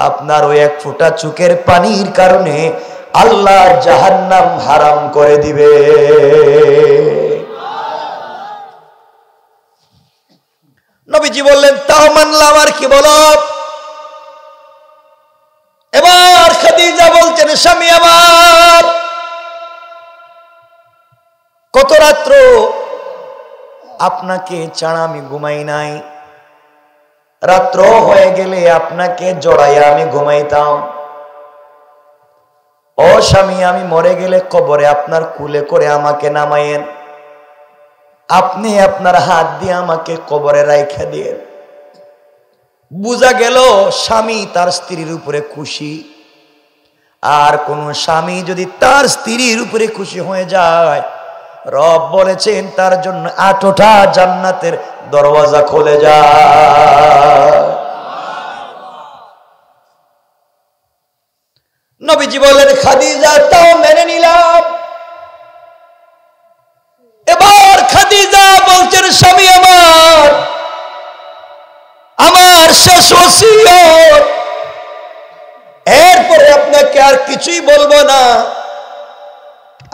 আপনার ওই এক ফোঁটা চোখের পানির কারণে আল্লাহ জাহান্নাম হারাম করে দিবে। নবীজি বললেন, তাও মানলাম, আর কি বলো। এবার খাদিজা বলছেন, স্বামী কত রাত্র আপনাকে ছাড়া আমি ঘুমাই নাই। রাত্র হয়ে গেলে আপনাকে জড়াইয়া আমি ঘুমাইতাম। ও স্বামী, আমি মরে গেলে কবরে আপনার কুলে করে আমাকে নামাইয়েন। আপনি আপনার হাত দিয়ে আমাকে কবরে রাইখা দিয়ে। বুঝা গেল স্বামী তার স্ত্রীর উপরে খুশি। আর কোন স্বামী যদি তার স্ত্রীর উপরে খুশি হয়ে যায়, রব বলেছেন তার জন্য 8টা জান্নাতের দরওয়াজা খুলে যায়। নবীজি বললেন, খাদিজা তাও মেনে নিলাম। এবার খাদিজা বলছেন, স্বামী আমার শেষ ওসিয়ত, এরপরে আপনাকে আর কিছুই বলবো না।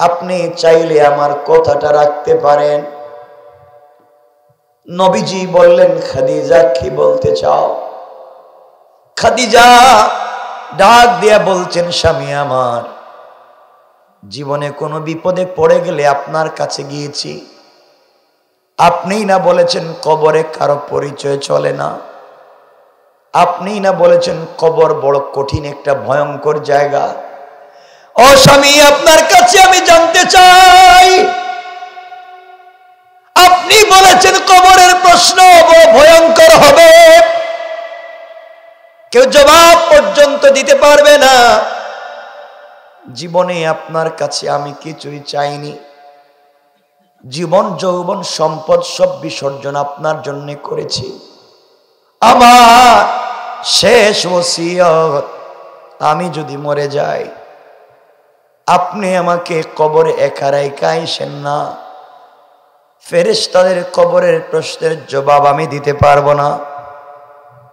আপনি চাইলে আমার কথাটা রাখতে পারেন। নবীজি বললেন, খাদিজা কি বলতে চাও? খাদিজা ডাক দিয়া বলছেন, স্বামী জীবনে কোনো বিপদে পড়ে গেলে আপনার কাছে গিয়েছি। আপনিই না বলেছেন কবরে কারো পরিচয় চলে না। আপনিই না বলেছেন কবর বড় কঠিন একটা ভয়ঙ্কর জায়গা। ও স্বামী, আপনার কাছে আমি জানতে চাই, আপনি বলেছেন কবরের প্রশ্ন বড় ভয়ঙ্কর হবে, কেউ জবাব পর্যন্ত দিতে পারবে না। জীবনে আপনার কাছে আমি কিছুই চাইনি। জীবন যৌবন সম্পদ সব বিসর্জন আপনার জন্য করেছি। আমার শেষ ওসিয়ত, আমি যদি মরে যাই, আপনি আমাকে কবরে একা রাইখা আইসেন না। ফেরেশতাদের কবরের প্রশ্নের জবাব আমি দিতে পারবো না।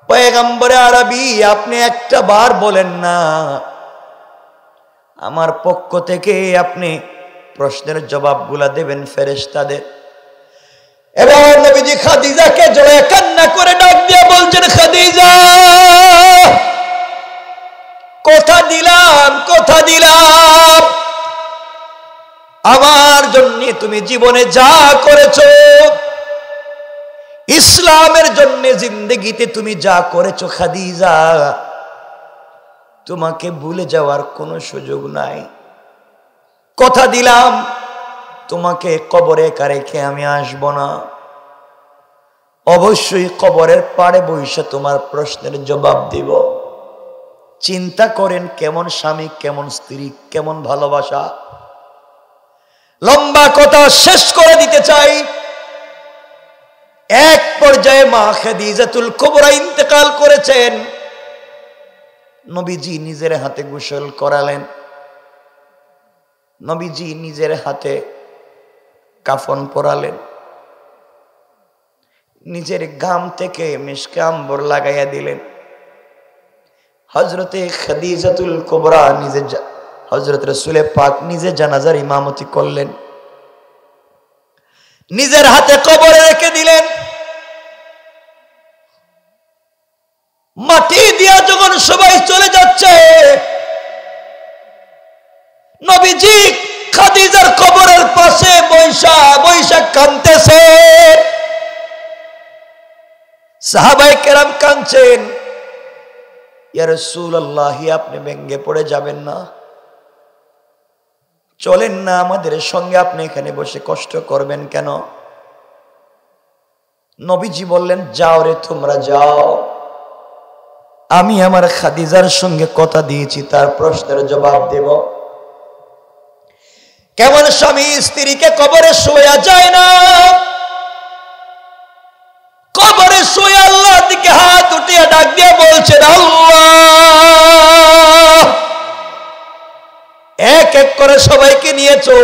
পয়গম্বরে আরবি, আপনি একটা বার বলেন না, আমার পক্ষ থেকে আপনি প্রশ্নের জবাবগুলা দেবেন ফেরেশতাদের। এবার নবীজি খাদিজাকে জড়িয়ে কান্না করে ডাক দিয়ে বলছেন, খাদিজা কথা দিলাম আমার জন্য তুমি জীবনে যা করেছো, ইসলামের জন্য জিন্দেগিতে তুমি যা করেছো খাদিজা, তোমাকে ভুলে যাওয়ার কোনো সুযোগ নাই। কথা দিলাম তোমাকে কবরে একা রেখে আমি আসবো না। অবশ্যই কবরের পাড়ে বসে তোমার প্রশ্নের জবাব দিব। চিন্তা করেন কেমন স্বামী, কেমন স্ত্রী, কেমন ভালোবাসা। লম্বা কথা শেষ করে দিতে চাই। এক পর্যায়ে মা খাদিজাতুল কুবরা ইন্তেকাল করেছেন। নবীজি নিজের হাতে গোসল করালেন, নবীজি নিজের হাতে কাফন পরালেন, নিজের গাম থেকে মিশকে আম্বর লাগাইয়া দিলেন। হযরতে খাদিজাতুল কুবরা নিজে, হযরত রাসূল পাক নিজে জানাজার ইমামতি করলেন, নিজের হাতে কবরে রেখে দিলেন। মাটি দিয়া যখন সবাই চলে যাচ্ছে, নবীজি খাদিজার কবরের পাশে বৈশা বৈশা কাঁদতেছে। সাহাবায়ে কেরাম কাঁদছেন। ইয়া রাসূলুল্লাহ, আপনি ভেঙ্গে পড়ে যাবেন না, চলেন না আমাদের সঙ্গে, আপনি এখানে বসে কষ্ট করবেন কেন? নবীজি বললেন, যাও রে তোমরা যাও, আমি আমার খাদিজার সঙ্গে কথা দিয়েছি, তার প্রশ্নের জবাব দেব। কেমন স্বামী স্ত্রীকে কবরে শোয়া যায় না? কবরে শুয়ে আল্লাহর দিকে হাত উঠিয়ে ডাক দিয়ে বলছেন, আল্লাহ, এক এক করে সবাইকে নিয়েছো,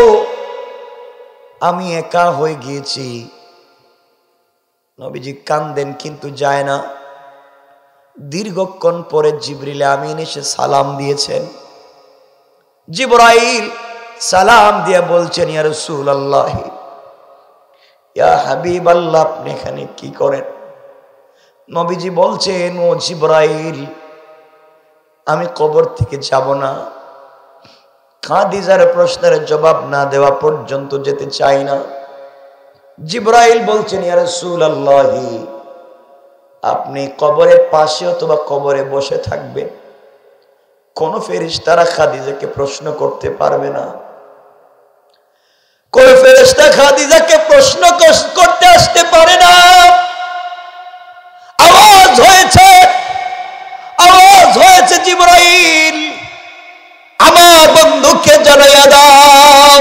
আমি একা হয়ে গিয়েছি। নবীজি কান্দেন কিন্তু যায় না। দীর্ঘক্ষণ পরে জিবরিল আমিন এসে সালাম দিয়েছেন। জিবরাইল সালাম দিয়ে বলছেন, ইয়া রাসূলুল্লাহ, ইয়া হাবিবাল্লাহ, আপনি এখানে কি করেন? নবীজি বলছেন, ও জিবরাইল, আমি কবর থেকে যাব না, খাদিজার প্রশ্নের জবাব না দেওয়া পর্যন্ত যেতে চাই না। জিবরাইল বলছেন, ইয়া রাসূলুল্লাহ, আপনি কবরের পাশে অথবা কবরে বসে থাকবেন, কোন ফেরেশতারা খাদিজাকে প্রশ্ন করতে পারবে না। কোন ফেরেশতা খাদিজাকে প্রশ্ন করতে আসতে পারে না। আওয়াজ হয়েছে, জিবরাইল, আমার বন্ধুকে জানাইয়া দাও,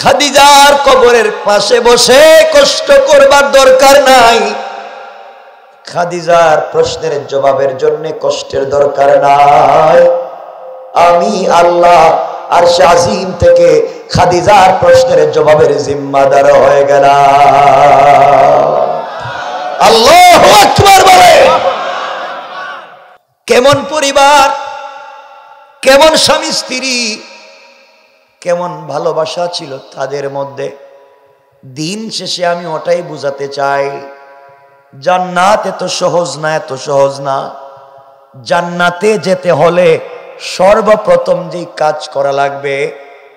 খাদিজার কবরের পাশে বসে কষ্ট করবার দরকার নাই, খাদিজার প্রশ্নের জবাবের জন্য কষ্টের দরকার নাই। আমি আল্লাহ আরশে আজিম থেকে খাদিজার প্রশ্নের জবাবের জিম্মাদার হয়ে গেলাম। আল্লাহু আকবার বলে। কেমন পরিবার, কেমন স্বামী স্ত্রী, কেমন ভালোবাসা ছিল তাদের মধ্যে। দিন শেষে আমি ওটাই বুঝাতে চাই, জান্নাত এত সহজ না, এত সহজ না। জান্নাতে যেতে হলে সর্বপ্রথম যেই কাজ করা লাগবে,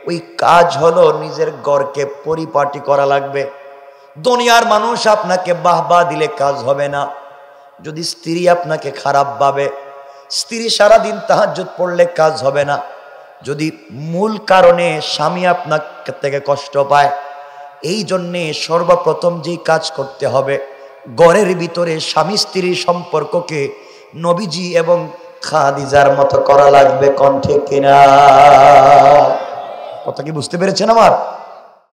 ওই কাজ হলো নিজের ঘরকে পরিপাটি করা লাগবে। দুনিয়ার মানুষ আপনাকে বাহবা দিলে কাজ হবে না। যদি স্ত্রী আপনাকে খারাপ ভাবে, স্ত্রী সারাদিন তাহাজ্জুদ পড়লে কাজ হবে না। যদি মূল কারণে স্বামী আপনার থেকে কষ্ট পায়, এই জন্যে সর্বপ্রথম যেই কাজ করতে হবে, ঘরের ভিতরে স্বামী স্ত্রীর সম্পর্ককে নবীজি এবং খাদিজার মতো করা লাগবে। কোন ঠিক কিনা? কথা কি বুঝতে পেরেছেন আমার?